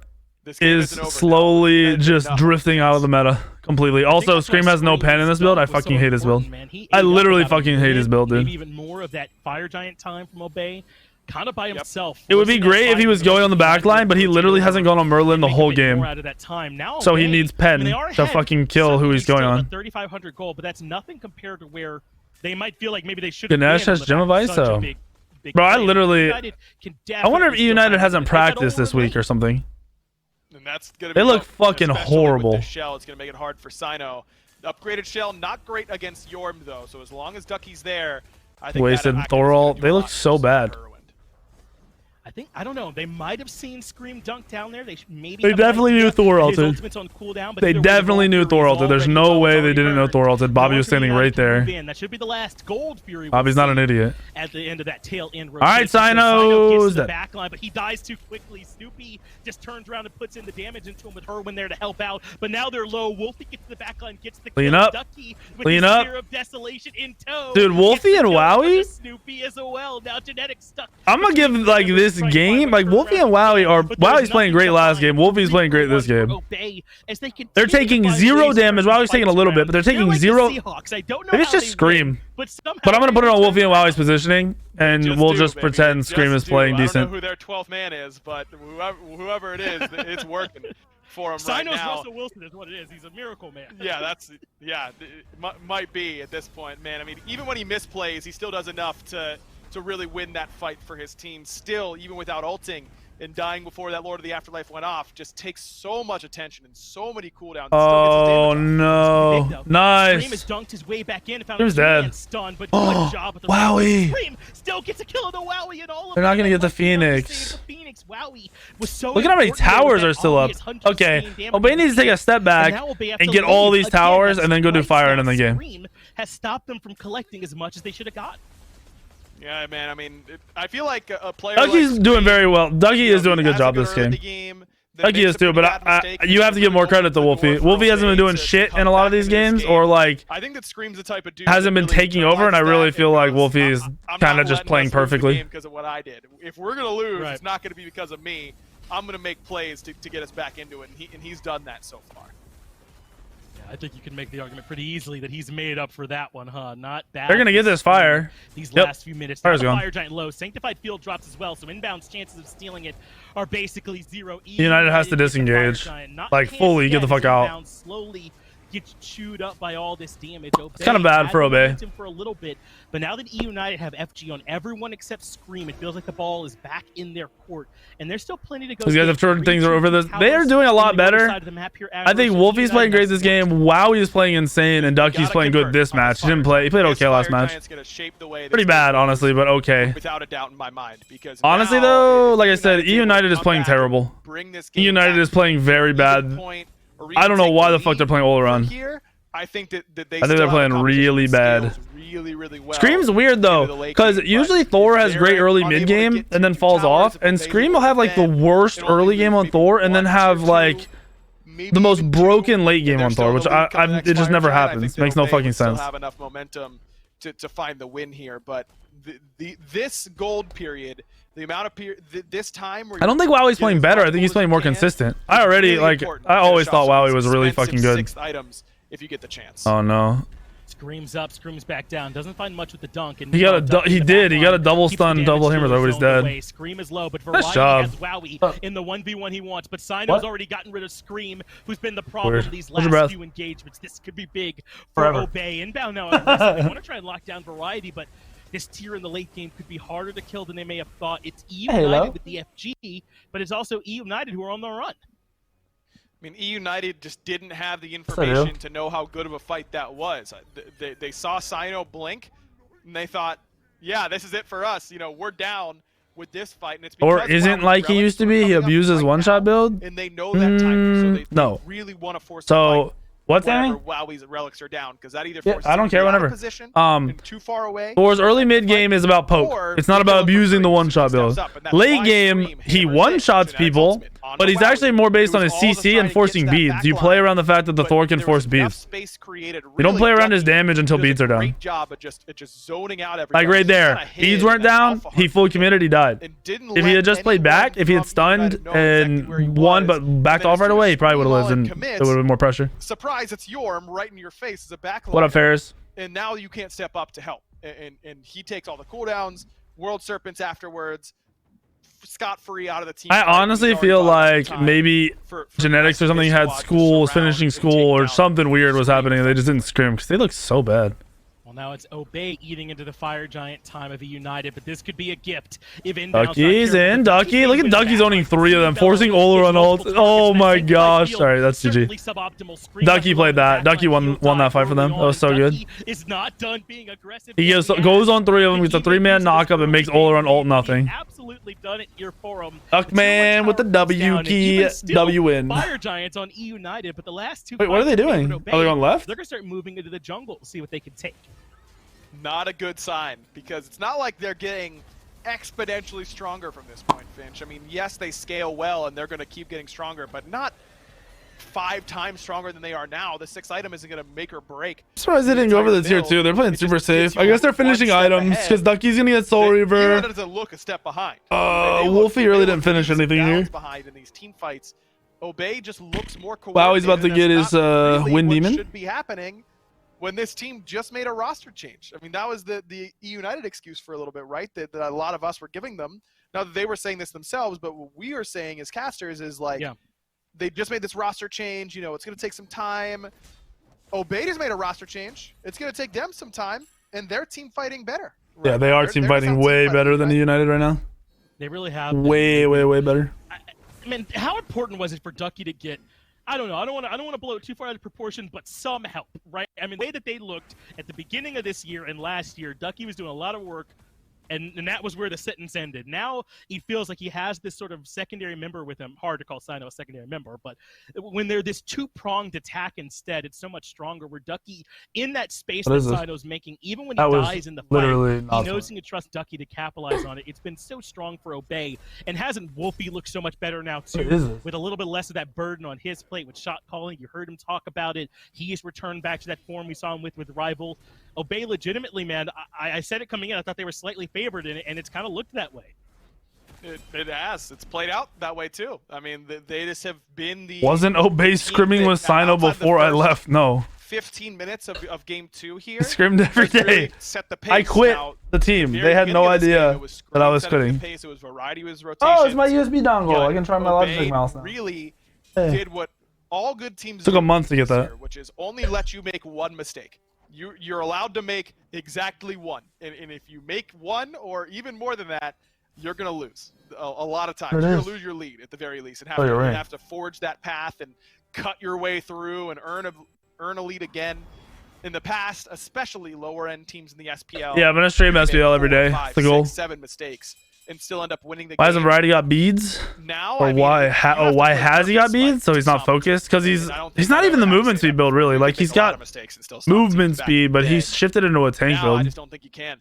is slowly just drifting out of the meta completely. Also, Scream has no pen in this build. I fucking hate his build. I literally fucking hate his build, dude. Even more of that Fire Giant time from Obey. Kind of by himself. It would be great if he was going on the back line, but he literally hasn't gone on Merlin the whole game. So he needs pen to fucking kill who he's going on. 3,500 gold, but that's nothing compared to where they might feel like maybe they should. Ganesh has Gem of ISO. Bro, I literally. I wonder if EUnited hasn't practiced this week or something. And that's gonna they look fucking horrible. Shell, it's gonna make it hard for Sino. The upgraded shell, not great against Yorm though. So as long as Ducky's there, I think wasted Thorol. They look so bad. I don't know. They might have seen Scream dunk down there. They definitely knew Thor ulted. They definitely knew Thor ulted. There's no way they didn't know Thor ulted. Bobby was standing right there. That should be the last gold Fury. Bobby's not an idiot. At the end of that tail end. All right, Sino's the back line, but he dies too quickly. Snoopy just turns around and puts in the damage into him with Herwin there to help out. But now they're low. Wolfie gets to the back line, gets the clean up. Ducky with clean up. Of desolation in tow. Dude, Wolfie and Wowie. Snoopy as well. Now Genetics stuck. I'm gonna give like this game like. Wolfie and Wowie are. Wowie's playing great last game. Wolfie's playing great this game. They're taking 0 damage. Wowie's taking a little bit, but they're taking 0. Maybe it's just Scream. But I'm gonna put it on Wolfie and Wowie's positioning, and we'll just pretend Scream is playing decent. I don't know who their 12th man is, but whoever it is, it's working for him right now. Russell Wilson is what it is. He's a miracle man. It might be at this point, man. I mean, even when he misplays, he still does enough to really win that fight for his team. Still, even without ulting and dying before that Lord of the Afterlife went off, just takes so much attention and so many cooldowns. Oh no! Nice. Scream has dunked his way back in and found Scream's dead. Stunned, but good job with the Wowie. Scream still gets a kill of the Wowie and all of They're not gonna get the Phoenix. Wowie was so look at how many towers are still up. Okay, Obey needs to take a step back and get all these towers and then go do fire in the game. Scream has stopped them from collecting as much as they should have got. Yeah, man. I mean, I feel like a player. Ducky's doing very well. Ducky is doing a good job this game. Ducky is too, but you have to give more credit to Wolfie. Wolfie hasn't been doing shit in a lot of these games, or like I think that Scream's the type of dude hasn't been taking over, and I really feel like Wolfie is kind of just playing perfectly. Because of what I did. If we're gonna lose, it's not gonna be because of me. I'm gonna make plays to get us back into it, and he's done that so far. I think you can make the argument pretty easily that he's made up for that one, huh? Not bad. They're gonna get this fire. These last few minutes. Fire's gone. Fire Giant low. Sanctified Field drops as well, so inbound's chances of stealing it are basically 0. United has to disengage, like fully get the fuck out. Slowly gets chewed up by all this damage. It's kind of bad for Obey. For a little bit, but now that EUnited have FG on everyone except Scream, it feels like the ball is back in their court, and there's still plenty to go. These guys have turned things over this. They are doing a lot better. I think Wolfie's playing great this game. Wowie's playing insane, and Ducky's playing good this match. He didn't play. He played okay last match. Pretty bad, honestly, but okay. Without a doubt in my mind, because honestly though, like I said, EUnited is playing terrible. EUnited is playing very bad. I don't know why the fuck they're playing Oleron. I think they're playing really bad. Really well. Scream's weird though, because usually Thor has great early mid game and then falls off, and Scream will have like the worst early game on Thor and then have like the most broken late game on Thor, which it just never happens. Makes no fucking sense. Have enough momentum to find the win here, but this gold period. The amount of this time where I don't think Wowie's playing better. I think he's playing more consistent. I already I always thought Wowie was really fucking good. Items if you get the chance. Oh no. Screams up, screams back down. Doesn't find much with the dunk. And He got a double stun, double hammer though. He's dead. Scream is low, but Nice Variety job. has Wowie in the 1v1 he wants. But Sino's already gotten rid of Scream, who's been the problem Weird. these Hold your last breath. few engagements. This could be big for Forever. Obey. Inbound now. They want to try and lock down Variety, but this tier in the late game could be harder to kill than they may have thought. It's EUnited with the FG, but it's also EUnited who are on the run. I mean, EUnited just didn't have the information to know how good of a fight that was. They saw Sino blink, and they thought, yeah, this is it for us. You know, we're down with this fight. And it's Or isn't like he used to be. He abuses one-shot build. And they know that time, so they really want to force the fight. What's whenever that? Wowie's relics are down, because that either Yeah, forces I don't him to care be out of whenever. position and too far away. Thor's early mid game is about poke. It's not about abusing the one-shot build. Late game, he one-shots people, but he's actually more based on his CC and forcing beads. You play around the fact that the Thor can force beads. You don't play around his damage until beads are down. Like right there, beads weren't down, he fully committed, he died. If he had just played back, if he had stunned and won but backed off right away, he probably would have lived and there would have been more pressure. Surprise, it's Yorm right in your face as a backline. What up, Ferris? And now you can't step up to help. And he takes all the cooldowns, World Serpents afterwards, scot-free out of the team. I honestly feel like maybe genetics or something had schools, finishing school, or something weird was happening and they just didn't scrim because they look so bad. Well, now it's Obey eating into the Fire Giant time of EUnited, but this could be a gift. If Ducky's in. Ducky. Look at Ducky's owning 3 of them, forcing Oler on ult. Oh my gosh. Sorry, that's GG. Ducky played that. Ducky won that fight for them. That was so good. Is not done being aggressive. He goes on 3 of them, gets a 3-man knockup, and makes Oler on ult nothing. Absolutely done it here for him. Duckman with the W key. W win. Fire Giants on EUnited, but the last 2 Wait, what are they doing? Are they going left? They're going to start moving into the jungle, see what they can take. Not a good sign, because it's not like they're getting exponentially stronger from this point, Finch. I mean, yes, they scale well, and they're going to keep getting stronger, but not 5 times stronger than they are now. The 6th item isn't going to make or break. I'm surprised they didn't go over the tier 2. They're playing super safe. I guess they're finishing items, because Ducky's going to get Soul Reaver. doesn't look a step behind. Wolfie really didn't finish anything here. Behind in these team fights. Obey just looks more Wow, he's about to get his Wind Demon. Should be happening when this team just made a roster change. I mean, that was the EUnited excuse for a little bit, right? That a lot of us were giving them. Now that they were saying this themselves, but what we are saying as casters is like, they just made this roster change. You know, it's going to take some time. Obey just made a roster change. It's going to take them some time, and they're team fighting better. Right? Yeah, they are team fighting way better than EUnited right now. They really have. Way better. I mean, how important was it for Ducky to get? I don't know. I don't want to blow it too far out of proportion, but some help, right? I mean, the way that they looked at the beginning of this year and last year, Ducky was doing a lot of work, and that was where the sentence ended. Now he feels like he has this sort of secondary member with him. Hard to call Sino a secondary member, but when they're this 2-pronged attack instead, it's so much stronger. Where Ducky, in that space that Sino's making, even when he dies in the fight, he knows he can trust Ducky to capitalize on it. It's been so strong for Obey, and hasn't Wolfie looked so much better now too, with a little bit less of that burden on his plate with shot calling. You heard him talk about it. He's returned back to that form we saw him with Rival. Obey legitimately, man. I said it coming in. I thought they were slightly favored in it, and it's kind of looked that way. It has. It's played out that way too. I mean, they just have been the. Wasn't Obey scrimming with Sino before I left? No. 15 minutes of game 2 here. He scrimmed every day. Really set the pace. I quit the team. They had no idea that I was quitting. It was variety, was oh, it's my USB dongle. I can try my Logitech mouse now. Really did what all good teams took a month to get that, which is only let you make 1 mistake. You're allowed to make exactly 1, and if you make 1 or even more than that, you're gonna lose a lot of times. You're gonna lose your lead at the very least, and have to forge that path and cut your way through and earn a lead again. In the past, especially lower end teams in the SPL. Yeah, I'm gonna stream SPL every day. That's the goal. 6, 7 mistakes and still end up winning the game. Why hasn't Variety got beads? Now, or why has he got beads? So he's not focused because he's not even the movement speed build really. Like he's got movement speed, but he's shifted into a tank build. I just don't think you can.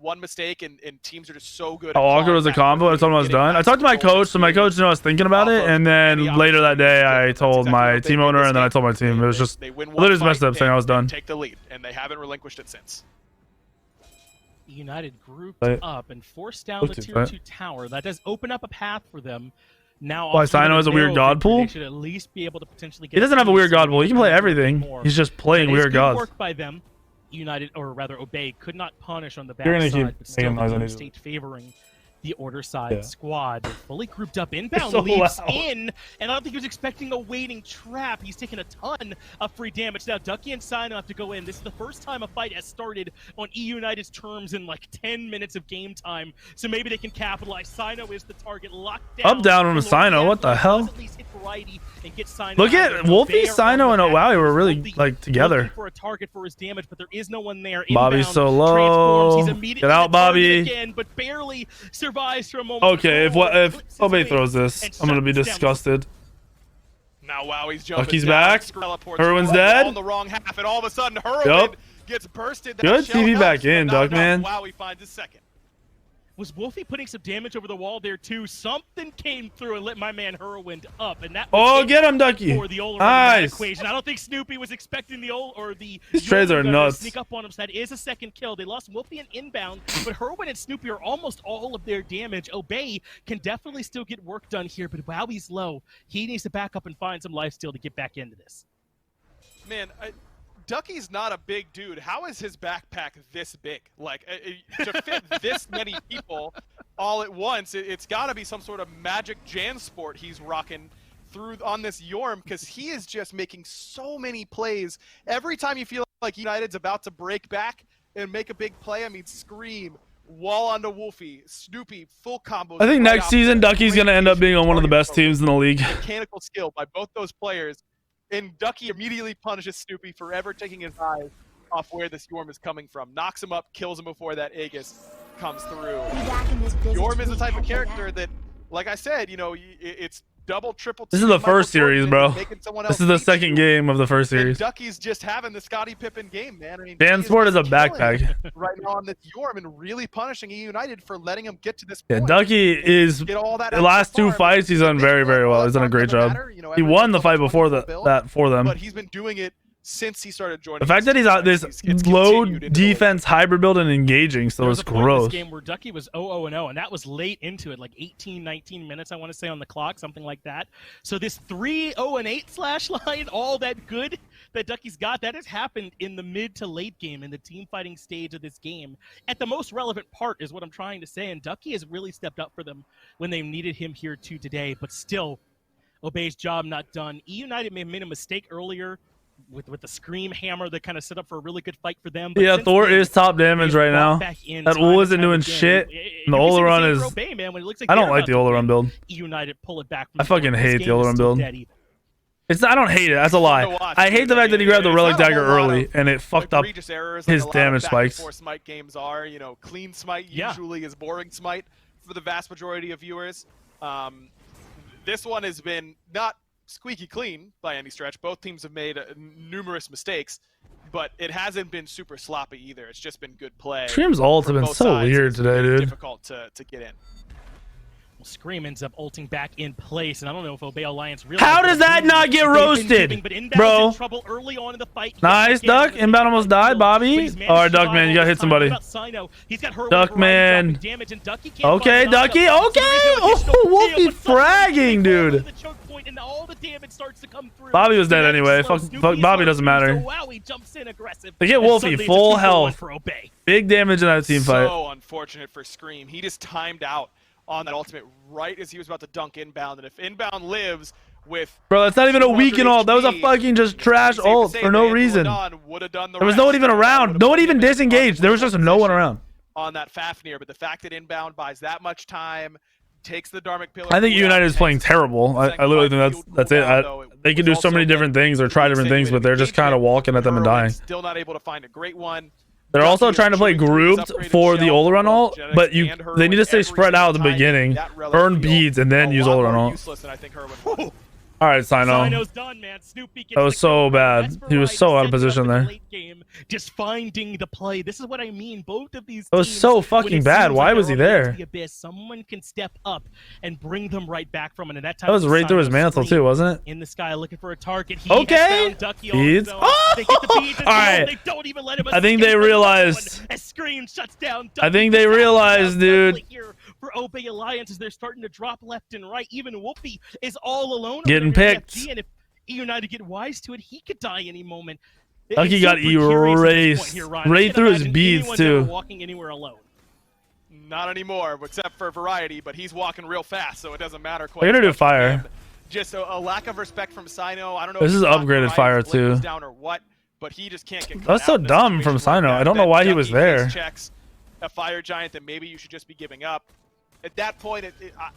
1 mistake and teams are just so good. How awkward was the combo? I told him I was done. I talked to my coach, so my coach knew I was thinking about it, and then later that day I told my team owner, and then I told my team. It was just literally just messed up saying I was done. Take the lead, and they haven't relinquished it since. EUnited grouped up and forced down the tier 2 tower. That does open up a path for them. Now, why Sino has a weird god pool? Should at least be able to potentially get. He doesn't have a weird god pool. He can play everything. He's just playing weird gods. Work by them. United, or rather Obey, could not punish on the You're gonna backside, keep but still making noise the on game these. state favoring the order side Yeah. squad. They're fully grouped up. Inbound So leaps loud. in, and I don't think he was expecting a waiting trap. He's taking a ton of free damage. Now Ducky and Sino have to go in. This is the first time a fight has started on EUnited's terms in like 10 minutes of game time, so maybe they can capitalize. Sino is the target, locked down. Up down from Sino, what the hell? At least hit variety and get Sino Look out. at But Wolfie, they are Sino, on and the back. Owawi were really Wolfie like together. looking for a target for his damage, but there is no one there. Bobby's Inbound, so low. transforms. He's immediately Get out, the target Bobby. again, but barely survives for a moment. Okay, if Obey throws this, and I'm gonna be shuts down. disgusted. Now Wowie's jumping Ducky's down. back. Teleports Herwin's right dead. on the wrong half, and all of a sudden Herwin Yup. gets bursted. That Good shell TV helps, back but in, not enough. Duckman. Wowie finds his second. Was Wolfie putting some damage over the wall there too? Something came through and lit my man Herwind up, and that Oh, was it get him, Ducky. for the Oler in that Nice. equation. I don't think Snoopy was expecting the These trades are Yoler to nuts. sneak up on him. So that is a second kill. They lost Wolfie and inbound, but Herwin and Snoopy are almost all of their damage. Obey can definitely still get work done here, but Wowie's low. He needs to back up and find some lifesteal to get back into this. Man, Ducky's not a big dude. How is his backpack this big? Like, to fit this many people all at once, it's got to be some sort of magic Jansport he's rocking through on this Yorm, because he is just making so many plays. Every time you feel like United's about to break back and make a big play, I mean, Scream, wall onto Wolfie, Snoopy, full combos. I think right next off season the Ducky's gonna end up being on one of the best teams in the league. Mechanical skill by both those players. And Ducky immediately punishes Snoopy for ever taking his eyes off where this Yorm is coming from. Knocks him up, kills him before that Aegis comes through. Yorm is the type of character that, like I said, you know, it's double, triple. This is the first series, bro. This is the second game of the first And series. Ducky's just having the Scottie Pippen game, man. I mean, Jansport is a killing backpack. right now on this Yorm and really punishing EUnited for letting him get to this Yeah, point. Ducky is Get all that the last extra two farm. fights he's done very, very well. He's done a great job. He won the fight before that for them. But he's been doing it since he started joining. The fact that he's out this It's low continued into the defense hybrid build and engaging still There is was a point in gross. this game where Ducky was 0-0-0, and that was late into it, like 18, 19 minutes, I want to say, on the clock, something like that. So this 3-0-8 slash line, all that good that Ducky's got, that has happened in the mid to late game, in the team fighting stage of this game. At the most relevant part is what I'm trying to say, and Ducky has really stepped up for them when they needed him here too today, but still, Obey's job not done. EUnited may have made a mistake earlier with the Scream Hammer that kind of set up for a really good fight for them. But Yeah, since Thor then, is top damage they've right brought now. back in That time Ul and isn't time doing again. shit. You The can see the Oleron same is. for Obey, man, when it looks like I don't they're like the about to Oleron win, build. EUnited pull it back from I fucking this hate the game is Oleron still build. deady. I don't hate it. That's a lie. I hate the fact that he grabbed the It's relic not a dagger whole lot early of and it fucked up egregious errors, his like a lot damage of back and spikes. forth Smite games are, you know, clean Smite Yeah. usually is boring Smite for the vast majority of viewers. This one has been not squeaky clean by any stretch. Both teams have made numerous mistakes, but it hasn't been super sloppy either. It's just been good play. Scream's ults have from been both so sides. weird It's today, really dude. difficult to get in. Well, Scream ends up ulting back in place, and I don't know if Obey Alliance really. How does that not get roasted, bro? Trouble early on in the fight. Nice, Duck. Inbound almost died, Bobby. All right, Duckman, you gotta hit somebody. Duckman. Okay, Ducky. Okay. Oh, Wolfie fragging, dude. Bobby was dead anyway. Fuck Bobby doesn't matter. They get Wolfie full health. Big damage in that team fight. So unfortunate for Scream. He just timed out on that ultimate right as he was about to dunk inbound, and if inbound lives with Bro, that's not even a 200 weekend ult. That was a HP, fucking just trash safe to ult say for no Van reason. Duladon would've done the There was no one rest. even around. Would've No one put even him in a disengaged. There was just no one around. on that Fafnir, but the fact that inbound buys that much time, takes the Dharmic Pillar. I think cooldown, EUnited is playing takes terrible. I literally think that's it. They can do so many different things or try different things, but they're just kind of walking at them and dying. Still not able to find a great one. They're also trying to play grouped for the Oleron ult, but they need to stay spread out at the beginning, burn beads, and then use Oleron ult. All right, Sino. Sino's done, man. Snoopy gets That was the so kill. bad. That's He was variety so out of set position up in the there. late game, just finding the play. This is what I mean. Both of these It was teams, so when fucking it bad. seems Why like was he they're on there? the abyss, someone can step up and bring them right back from it. And that time That was right through his Sino mantle Scream too, wasn't it? in the sky looking for a target. He Okay. has found Ducky on his Beads. own. Oh! They get the beads as All well. right. They don't even let him I think they escape another realized- one as Scream shuts down I Ducky. think they Just realized, out quickly dude. here for Obey Alliance as they're starting to drop left and right. Even Wolfie is all alone. Getting over there in picked. FG, and if EUnited get wise to it, he could die any moment. Ducky got erased right through his beads too. Walking anywhere alone. Not anymore, except for variety, but he's walking real fast, so it doesn't matter quite. They're gonna do fire. Just a lack of respect from Sino. I don't know. This is upgraded fire too. Down or what, but he just can't get. That's so dumb from Sino. I don't know why he was there. Checks a fire giant that maybe you should just be giving up. At that point,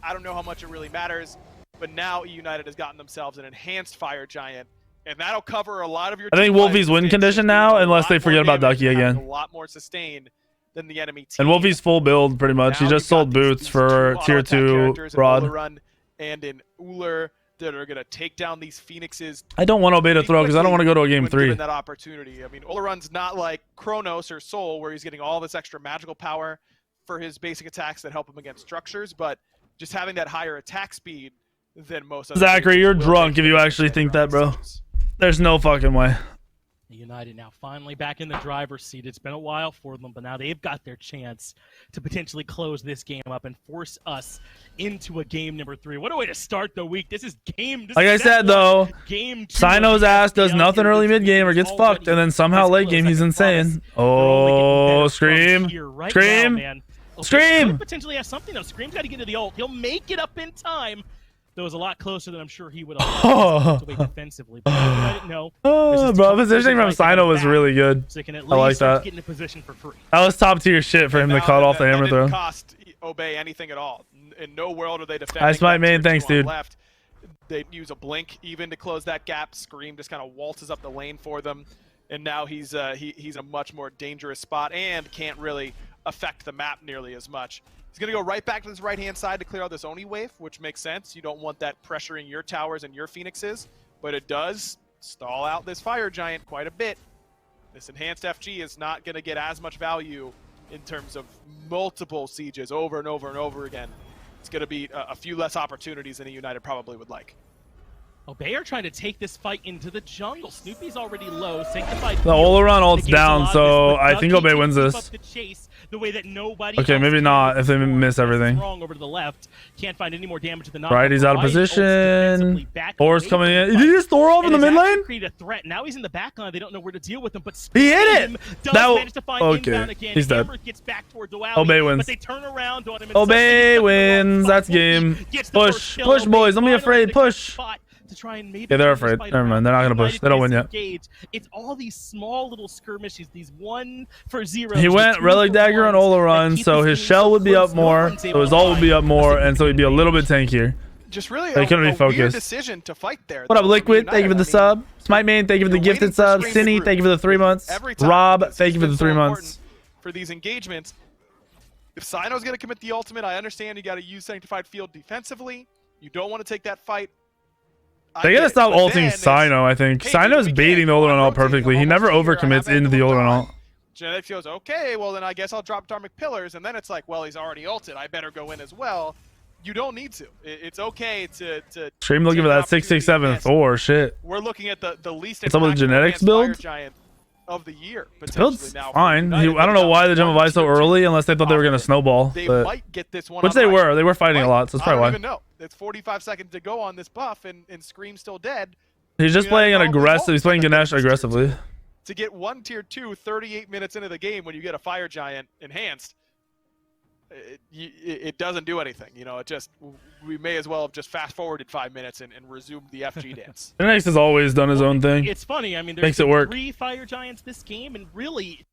I don't know how much it really matters. But now EUnited has gotten themselves an enhanced fire giant, and that'll cover a lot of your. I think Wolfie's win condition now, unless they forget about Ducky again. A lot more sustained than the enemy team. And Wolfie's full build pretty much. He just sold boots for tier 2 rod. And in Uller that are gonna take down these Phoenixes. I don't want Obey to throw because I don't want to go to a game 3. Given that opportunity. I mean, Ullerun's not like Kronos or Soul where he's getting all this extra magical power for his basic attacks that help him against structures, but just having that higher attack speed than most other Zachary, you're drunk if you actually think that, bro. There's no fucking way. EUnited now finally back in the driver's seat. It's been a while for them, but now they've got their chance to potentially close this game up and force us into a game number 3. What a way to start the week. This is game. Like I said, though, game 2. Sino's ass does nothing early mid game or gets fucked, and then somehow late game he's insane. Oh, Scream. Scream. Scream. Could potentially have something, though. Scream's got to get to the ult. He'll make it up in time. Though it was a lot closer than I'm sure he would have to wait defensively. But I didn't know. Bro, positioning from Sino was really good. So can at I like least that. get in a position for free. That was top tier shit for him to cut off the hammer throw. Didn't cost Obey anything at all. In no world are they defending. I Smite main, thanks, dude. Left. They use a blink even to close that gap. Scream just kind of waltzes up the lane for them, and now he's a much more dangerous spot and can't really affect the map nearly as much. He's going to go right back to his right-hand side to clear out this Oni wave, which makes sense. You don't want that pressuring your towers and your Phoenixes, but it does stall out this Fire Giant quite a bit. This enhanced FG is not going to get as much value in terms of multiple sieges over and over and over again. It's going to be a few less opportunities than EUnited probably would like. Obey are trying to take this fight into the jungle. Snoopy's already low. Sanctified the Olaron ult's down, so I think Obey wins this. The way that nobody okay, maybe not if they miss everything. Wrong over to the left. Can't find any more damage to the knock. Variety's out of position. Thor's coming in. Did he just Thor off in the mid lane? Create a threat. Now he's in the back line. They don't know where to deal with him, but he hit it. Okay, he's dead. Gets back towards Obey wins. But they turn around on him. Obey wins. That's game. Push, push, boys. Don't be afraid. Push. To try and maybe they're afraid. Never mind. They're not gonna push. They don't win yet. It's all these small little skirmishes. These 1 for 0. He went Relic Dagger on Olaron, so his shell would be up more, so his ult would be up more, and so he'd be a little bit tankier. Just really they couldn't be focused. Weird decision to fight there. What up, Liquid? Thank you for the sub. Smite Main, thank you for the gifted sub. Cinny, thank you for the 3 months. Rob, thank you for the 3 months. For these engagements, if Sino's gonna commit the ultimate, I understand you got to use Sanctified Field defensively. You don't want to take that fight. They gotta stop ulting Sino, I think. Sino's baiting the Olaron ult perfectly. He never overcommits into the Olaron ult. Genetics goes, okay, well then I guess I'll drop Dharmic Pillars, and then it's like, well, he's already ulted. I better go in as well. You don't need to. It's okay to Stream looking for that 667 Thor, shit. We're looking at the least some of the genetics build giant of the year. Build's fine. I don't know why they jumped Vice so early unless they thought they were gonna snowball. They might get this one. Which they were. They were fighting a lot, so that's probably why. I don't even know. It's 45 seconds to go on this buff, and Scream's still dead. He's just playing an aggressive. He's playing Ganesh aggressively. To get 1 tier 2, 38 minutes into the game when you get a Fire Giant enhanced, it doesn't do anything. You know, we may as well have just fast forwarded 5 minutes and resumed the FG dance. Ganesh has always done his own thing. It's funny. I mean, makes it work. 3 Fire Giants this game, and really,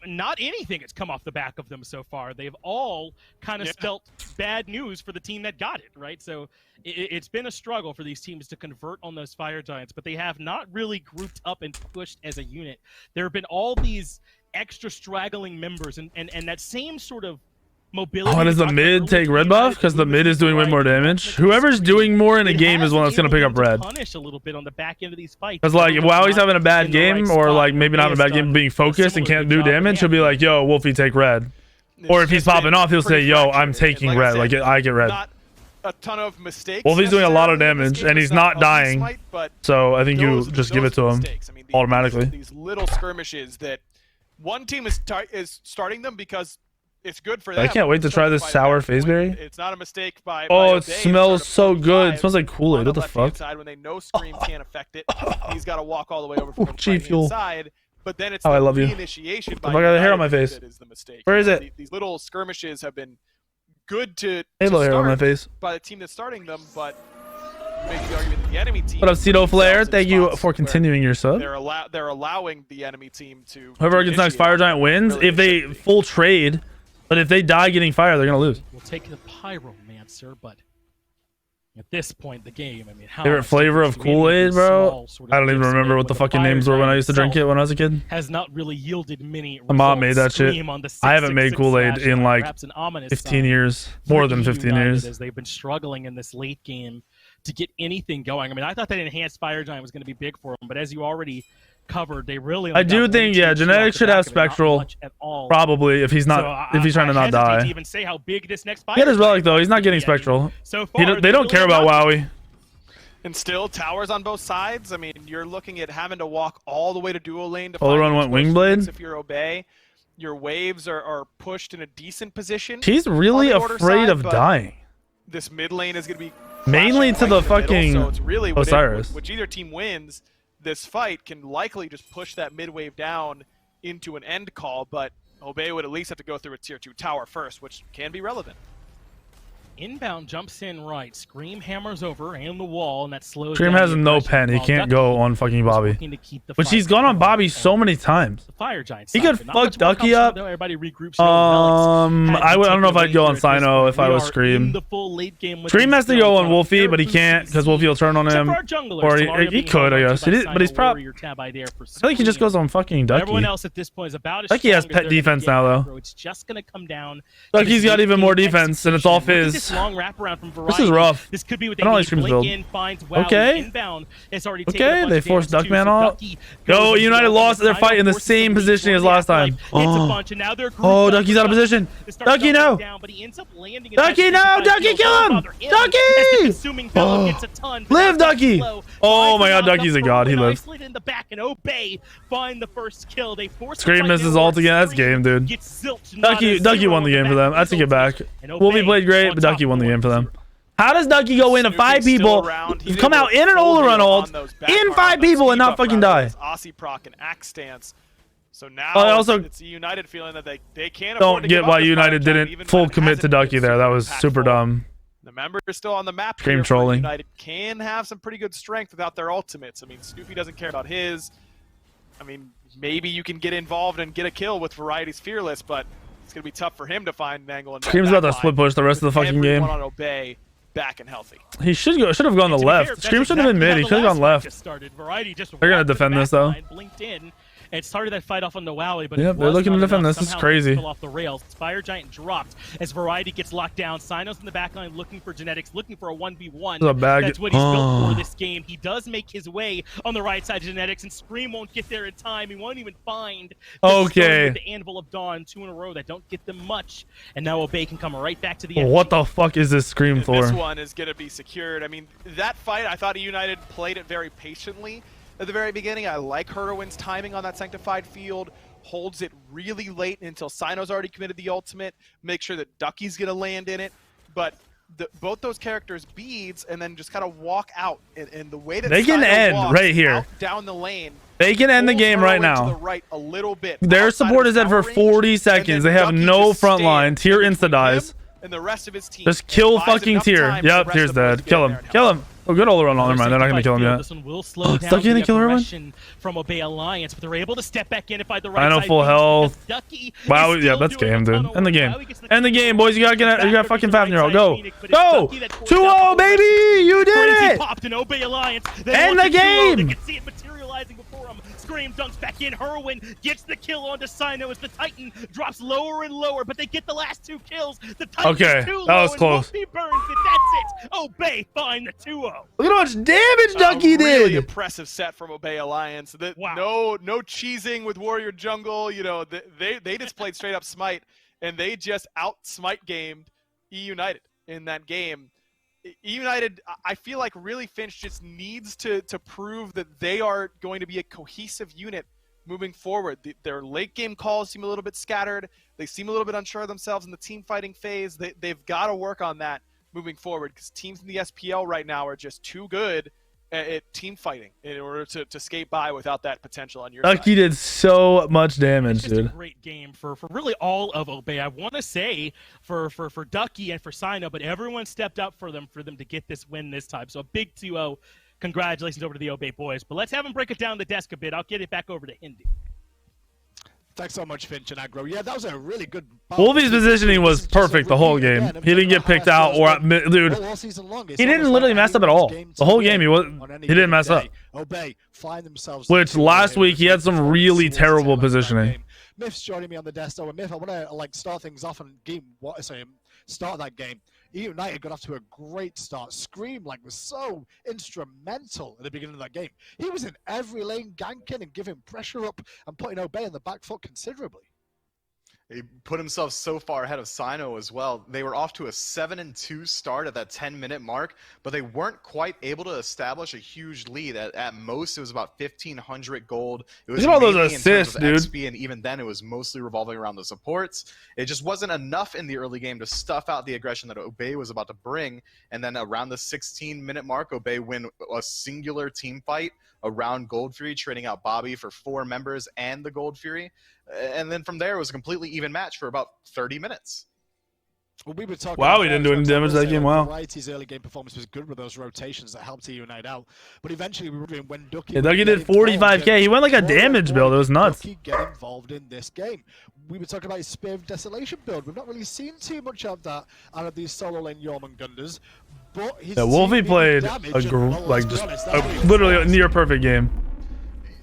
not anything has come off the back of them so far. They've all kind of spelt bad news for the team that got it, right? So it's been a struggle for these teams to convert on those Fire Giants, but they have not really grouped up and pushed as a unit. There have been all these extra straggling members, and that same sort of mobility. Oh, does the mid take red buff? Because the mid is doing way more damage. Whoever's doing more in a game is one that's going to pick up red. Punish a little bit on the back end of these fights. Because like, while he's having a bad game, or like maybe not a bad game, being focused and can't do damage, he'll be like, "Yo, Wolfie, take red." Or if he's popping off, he'll say, "Yo, I'm taking red. Like I get red." Not a ton of mistakes. Wolfie's doing a lot of damage, and he's not dying. So I think you just give it to him automatically. These little skirmishes that one team is starting them because it's good for them. I can't wait to try this sour phaseberry. It's not a mistake by Oh, it Obey. smells so good. It smells like Kool-Aid. What the fuck? Side, when they know Scream can't affect it, he's got to walk all the way over from the G Fuel. side. But then it's Oh, the I love you. reinitiation. I got the hair on my face. That is the mistake. Where is it? These little skirmishes have been good to Halo hair on my start face. by the team that's starting them, but you make the argument that the enemy team. What up, Cedo Flair? Thank you for continuing your sub. They're allowing the enemy team to. Whoever gets next Fire Giant wins. Really If they full trade, but if they die getting fire, they're gonna lose. We'll take the Pyromancer, but at this point, the game, I mean, how Favorite much flavor difference of do any Kool-Aid, these bro? small sort of I don't even gifts remember make what the when fucking Fire names were when I Giant used to drink it itself when I was a kid. has not really yielded many My mom made results. that shit. Scream on the I haven't made 666 Kool-Aid slash in like perhaps an ominous 15 sign years. for More than 15 EUnited years. as they've been struggling in this late game to get anything going. I mean, I thought that enhanced Fire Giant was going to be big for them, but as you already covered, they really only I do got think, 1, 2, yeah, 2 Genetics off the should have back of it, not Spectral. much at all. Probably if he's not, So if he's trying to not I hesitate die. to even say how big this next He had his Fire relic though. Giant He's not getting is gonna be. Spectral. So far, They don't care about really Wowie. And still, towers on both sides. I mean, you're looking at having to walk all the way to dual lane to Oleron find went your Wingblade? choice. If you're Obey, your waves are pushed in a decent position. He's really on the order afraid side, of but dying. This mid lane is going to be Mainly flashing to right the in middle, fucking so it's really Osiris. which either team wins this fight can likely just push that mid wave down into an end call, but Obey would at least have to go through a tier 2 tower first, which can be relevant. Inbound jumps in right. Scream hammers over and the wall, and that slows Scream down has the no aggression pen. He while can't Ducky go on fucking was Bobby. looking to keep the Which fight he's gone on going Bobby so on many times. the Fire Giant He side, could but not fuck much more Ducky comes from up. though. Everybody regroups. I don't know if I'd go on Sino if I was Scream. Scream has to go on Wolfie, but he can't because Wolfie will turn on him. Or he could, I guess. But he's probably. I feel like he just goes on fucking Ducky. Everyone else at this point is about as Ducky has strong as pet they're gonna defense get, now, though. bro. It's just gonna come down. Ducky's got even more defense, and it's all fizz. This long wraparound from This is Variety. rough. This could be what I don't they like need. Scream's Blink build. in, finds Wowie Okay. inbound. It's already taken a Okay, bunch they of forced damage too, Duckman so off. Ducky Yo, goes United into lost their Sino, fight in the forces same to positioning as restore last the time. afterlife, hits a bunch, and now they're grouped Oh, up Ducky's for out of Ducky. position. They start Ducky, jumping no. down, but he ends up landing in Ducky, that no. 65 Ducky, kills. kill Don't him. bother him, Ducky! as the consuming fellow gets a ton, but Live, now Ducky. slow. Oh my Finds god, a Ducky's a knock-up god. He from lives. Slid in the back, and Obey find the first kill. They force the Scream fight misses downward. ult again. That's Scream game, dude. gets zilched, not a Ducky zero won the on game for them. I take it back. And Wolfie Obey played great, on but top Ducky won the game for them. 1-0. How does Ducky go into 5 Snoopy's people, still around. He's come able out to in an full Oleron heal ult, on those back in bars 5 on the people, and speed not buff fucking route die? with Aussie proc and axe stance. So now also it's United feeling that they can't afford Don't to get give up why this United Fire Giant, didn't even full when it commit to hasn't Ducky been there. That was super impactful. dumb. The member is still on the map Scream here for trolling. United can have some pretty good strength without their ultimates. I mean, Snoopy doesn't care about his. I mean, maybe you can get involved and get a kill with Variety's Fearless, but it's going to be tough for him to find an angle. Scream's about to split push the rest of the fucking game. On Obey, back and healthy. He should have gone the To be fair, left. that's Scream should have been exactly mid. how He the could have last gone fight left. just started. Variety just They're gonna walked to the defend this, back though. line, blinked in, and started that fight off on the Wowie, but Yep, it they're was looking to not defend enough. this. This is Somehow crazy. fell off the rails. Fire Giant dropped as Variety gets locked down. Sino's in the back line looking for Genetics, looking for a 1v1. There's a bag. That's what he's built for this game. He does make his way on the right side of Genetics, and Scream won't get there in time. He won't even find the Okay. stone with the Anvil of Dawn, 2 in a row that don't get them much. And now Obey can come right back to the end. What the fuck is this Scream And for? this one is going to be secured. I mean, that fight, I thought United played it very patiently at the very beginning. I like Heroin's timing on that Sanctified field. Holds it really late until Sino's already committed the ultimate. Make sure that Ducky's going to land in it. But both those characters beads and then just kind of walk out. And the way that They can Sino end walks right here. out down the lane. They can end the pulls game right Heroin to the now. right a little bit. Their outside support of is at for tower range, 40 and seconds. then They have Ducky no just front stands line. Tier between insta-dies. him and the rest of his team. Just kill Buys fucking enough Tier. time for the Yep, rest Tier's of them to dead. get Kill there him. and Kill help. him. Oh, good Oleron. Never mind. They're not going to kill him yet. This one will slow down Ducky the gonna kill everyone? aggression from Obey Alliance, but they're able to step back in and find the right I know side full beats health. because Ducky Wow, is yeah, still that's doing game, a dude. ton of End the work. game. Wowie gets the End the kill. game, boys. You got Back fucking over to 5-0. the Go. right side, but it's Go. Ducky that forced out 2-0, the baby. You did Crazy it. popped an Obey Alliance. They End want the to 2-0. game. They can see it materializing before him. Scream dunks back in. Heroin gets the kill onto Sino as the Titan drops lower and lower, but they get the last 2 kills. The Titan Okay, is too that low was and close. Wolfie burns it. That's it. Obey find the 2-0. Look at how much damage Ducky Really did. impressive set from Obey Alliance. Wow. No cheesing with Warrior Jungle. You know, they just played straight up Smite, and they just out Smite gamed EUnited in that game. EUnited, I feel like really Finch just needs to prove that they are going to be a cohesive unit moving forward. Their late game calls seem a little bit scattered. They seem a little bit unsure of themselves in the team fighting phase. They've got to work on that moving forward, because teams in the SPL right now are just too good at team fighting in order to skate by without that potential on your side. Ducky did so much damage, It's just dude. a great game for really all of Obey. I want to say for Ducky and for Sino, but everyone stepped up for them to get this win this time. So a big 2-0. Congratulations over to the Obey boys. But let's have them break it down the desk a bit. I'll get it back over to Indy. Thanks so much, Finch and Aggro. Yeah, that was a really good... Wolfie's positioning was perfect the whole game. He didn't get picked out, or dude, he didn't literally mess up at all. The whole game, he didn't mess up. Obey find themselves. Which last week he had some really terrible positioning. Myth's joining me on the desk. So, Myth, I want to start things off and start that game. EUnited got off to a great start. Scream was so instrumental at the beginning of that game. He was in every lane ganking and giving pressure up and putting Obey on the back foot considerably. He put himself so far ahead of Sino as well. They were off to a 7-2 start at that 10-minute mark, but they weren't quite able to establish a huge lead. At most, it was about 1,500 gold. It was look at all those mainly in assists, terms of dude. XP, and even then, it was mostly revolving around the supports. It just wasn't enough in the early game to stuff out the aggression that Obey was about to bring. And then around the 16-minute mark, Obey win a singular team fight around Gold Fury, trading out Bobby for 4 members and the Gold Fury. And then from there, it was a completely even match for about 30 minutes. Well, we were talking Wow, he didn't do any damage that game. Wow. Variety's early game performance was good with those rotations that helped EUnited out. But eventually, we were doing when Ducky. Yeah, Ducky did 45k. He went like a damage build. It was nuts. Ducky get involved in this game. We were talking about his Spear of Desolation build. We've not really seen too much of that out of these solo lane Yorman Gunders. But Yeah, Wolfie played literally a near perfect game.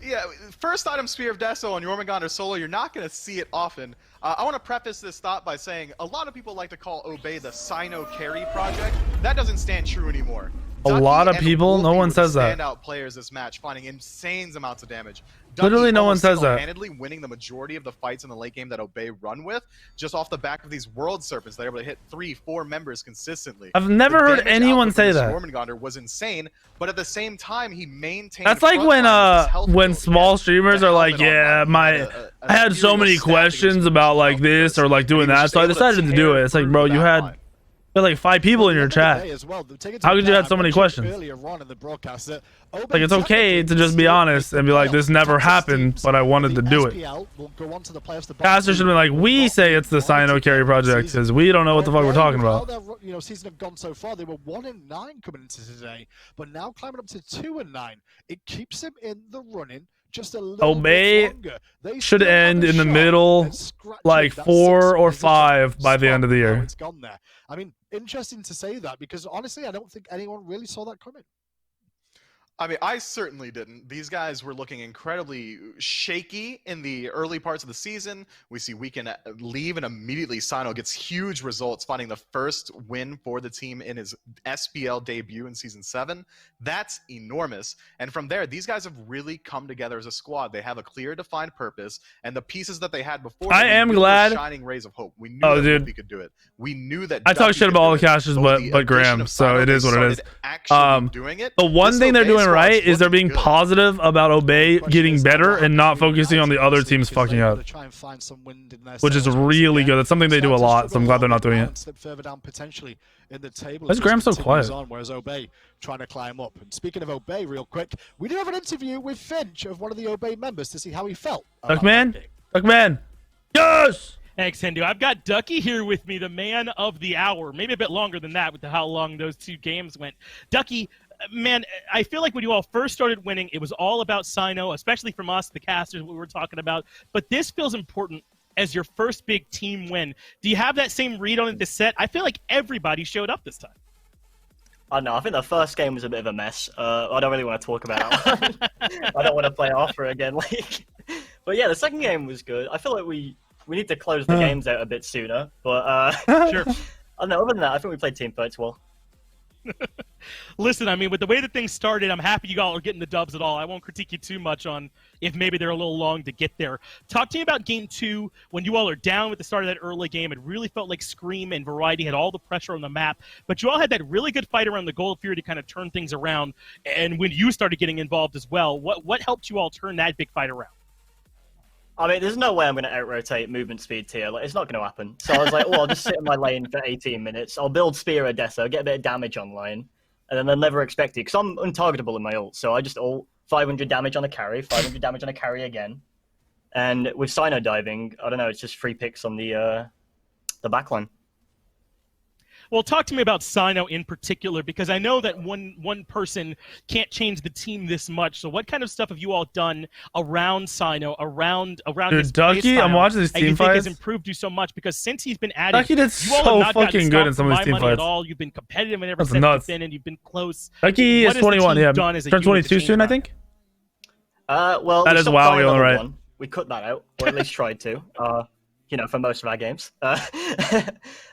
Yeah, first item Spear of Deso on Jormungandr solo, you're not going to see it often. I want to preface this thought by saying a lot of people like to call Obey the Sino carry project. That doesn't stand true anymore. A lot of people, no one says that. Standout players this match, finding insane amounts of damage. Literally no one says that. Handedly winning the majority of the fights in the late game that Obey run with, just off the back of these World Serpents. They're able to hit 3-4 members consistently. I've never heard anyone say that. Jormungandr was insane, but at the same time, he maintained. That's like when small streamers are like, yeah, I had so many questions about like this or like doing that, so I decided to do it. It's like, bro, you had like 5 people in your chat. How could you have so many questions? Like, it's okay to just be honest and be like, this never happened, but I wanted to do it. Caster should be like, we say it's the Sino carry project because we don't know what the fuck we're talking about. Season have gone so far. They were 1-9 coming into today, but now climbing up to 2-9. It keeps him in the running. Just a little Obey bit longer. should end in the middle, like 4 or 5 by the end of the year. It's gone there. I mean, interesting to say that because honestly, I don't think anyone really saw that coming. I mean, I certainly didn't. These guys were looking incredibly shaky in the early parts of the season. We see Weekend leave, and immediately Sino gets huge results, finding the first win for the team in his SPL debut in Season 7. That's enormous. And from there, these guys have really come together as a squad. They have a clear, defined purpose, and the pieces that they had before. I am glad. Shining rays of hope. We knew that we could do it. We knew that. I talk shit about all the casters, but Graham, so it is what it is. The one thing they're doing right is they're being positive about Obey getting better and not focusing on the other teams fucking up, which is really good. That's something they do a lot, so I'm glad they're not doing it. Why is Graham so quiet? Whereas Obey trying to climb up. And speaking of Obey, real quick, we did have an interview with Finch of one of the Obey members to see how he felt. Duckman, yes. Thanks, Hindu. I've got Ducky here with me, the man of the hour. Maybe a bit longer than that with how long those 2 games went. Ducky, man, I feel like when you all first started winning, it was all about Sino, especially from us, the casters, what we were talking about. But this feels important as your first big team win. Do you have that same read on it this set? I feel like everybody showed up this time. I don't know. I think the first game was a bit of a mess. I don't really want to talk about it. I don't want to play after again. But yeah, the second game was good. I feel like we need to close the games out a bit sooner. But Sure. I don't know. Other than that, I think we played team fights well. Listen, I mean, with the way that things started, I'm happy you all are getting the dubs at all. I won't critique you too much on if maybe they're a little long to get there. Talk to me about Game 2 when you all are down with the start of that early game. It really felt like Scream and Variety had all the pressure on the map, but you all had that really good fight around the Gold Fury to kind of turn things around. And when you started getting involved as well, what helped you all turn that big fight around? I mean, there's no way I'm going to out-rotate movement speed tier. Like, it's not going to happen. So I was like, well, I'll just sit in my lane for 18 minutes. I'll build Spear or Deso, get a bit of damage online, and then they'll never expect it. Because I'm untargetable in my ult, so I just ult 500 damage on a carry, 500 damage on a carry again. And with Cyno diving, I don't know, it's just free picks on the backline. Well, talk to me about Cyno in particular, because I know that one person can't change the team this much. So what kind of stuff have you all done around Cyno, around his Ducky, play style, I'm watching these that team you think fights. has improved you so much? Because since he's been added, Ducky did you all have so not gotten fucking good in stopped some of for his team my money fights. at all. You've been competitive in every That's set nuts. you've been in. You've been close. Ducky What is has the 21, team yeah. done as a Turned unit to 22 change soon, I that? think. Well, That we is stopped WoW, buying you're level right. 1. We cut that out, or at least tried to. You know, for most of our games.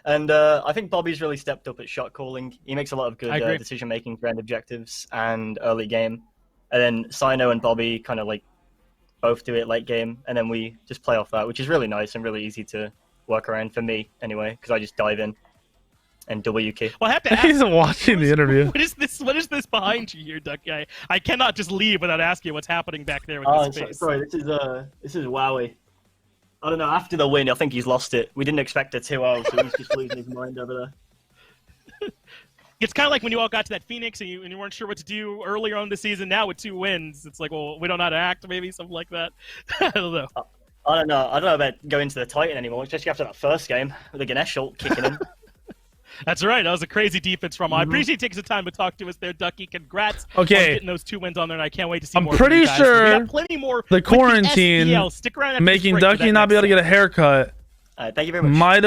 And I think Bobby's really stepped up at shot calling. He makes a lot of good decision making for end objectives and early game. And then Cyno and Bobby kind of like both do it late game, and then we just play off that, which is really nice and really easy to work around for me anyway, because I just dive in and W key. Well, I have to ask, He's watching the interview. What is this behind you here, Ducky? I cannot just leave without asking you what's happening back there with this face. Sorry, this is Wowie. I don't know, after the win, I think he's lost it. We didn't expect a 2-0, so he's just losing his mind over there. It's kind of like when you all got to that Phoenix and you weren't sure what to do earlier on the season. Now with 2 wins, it's like, well, we don't know how to act, maybe something like that. I don't know. I don't know about going to the Titan anymore, especially after that first game with the Ganesh ult kicking in. That's right. That was a crazy defense from. I appreciate you taking some time to talk to us there, Ducky. Congrats on Okay. getting those 2 wins on there, and I can't wait to see I'm more. pretty from you guys. sure we got plenty more the with quarantine SPL. Stick around after making this break for Ducky that not be able to next get a haircut Thank you very much. might have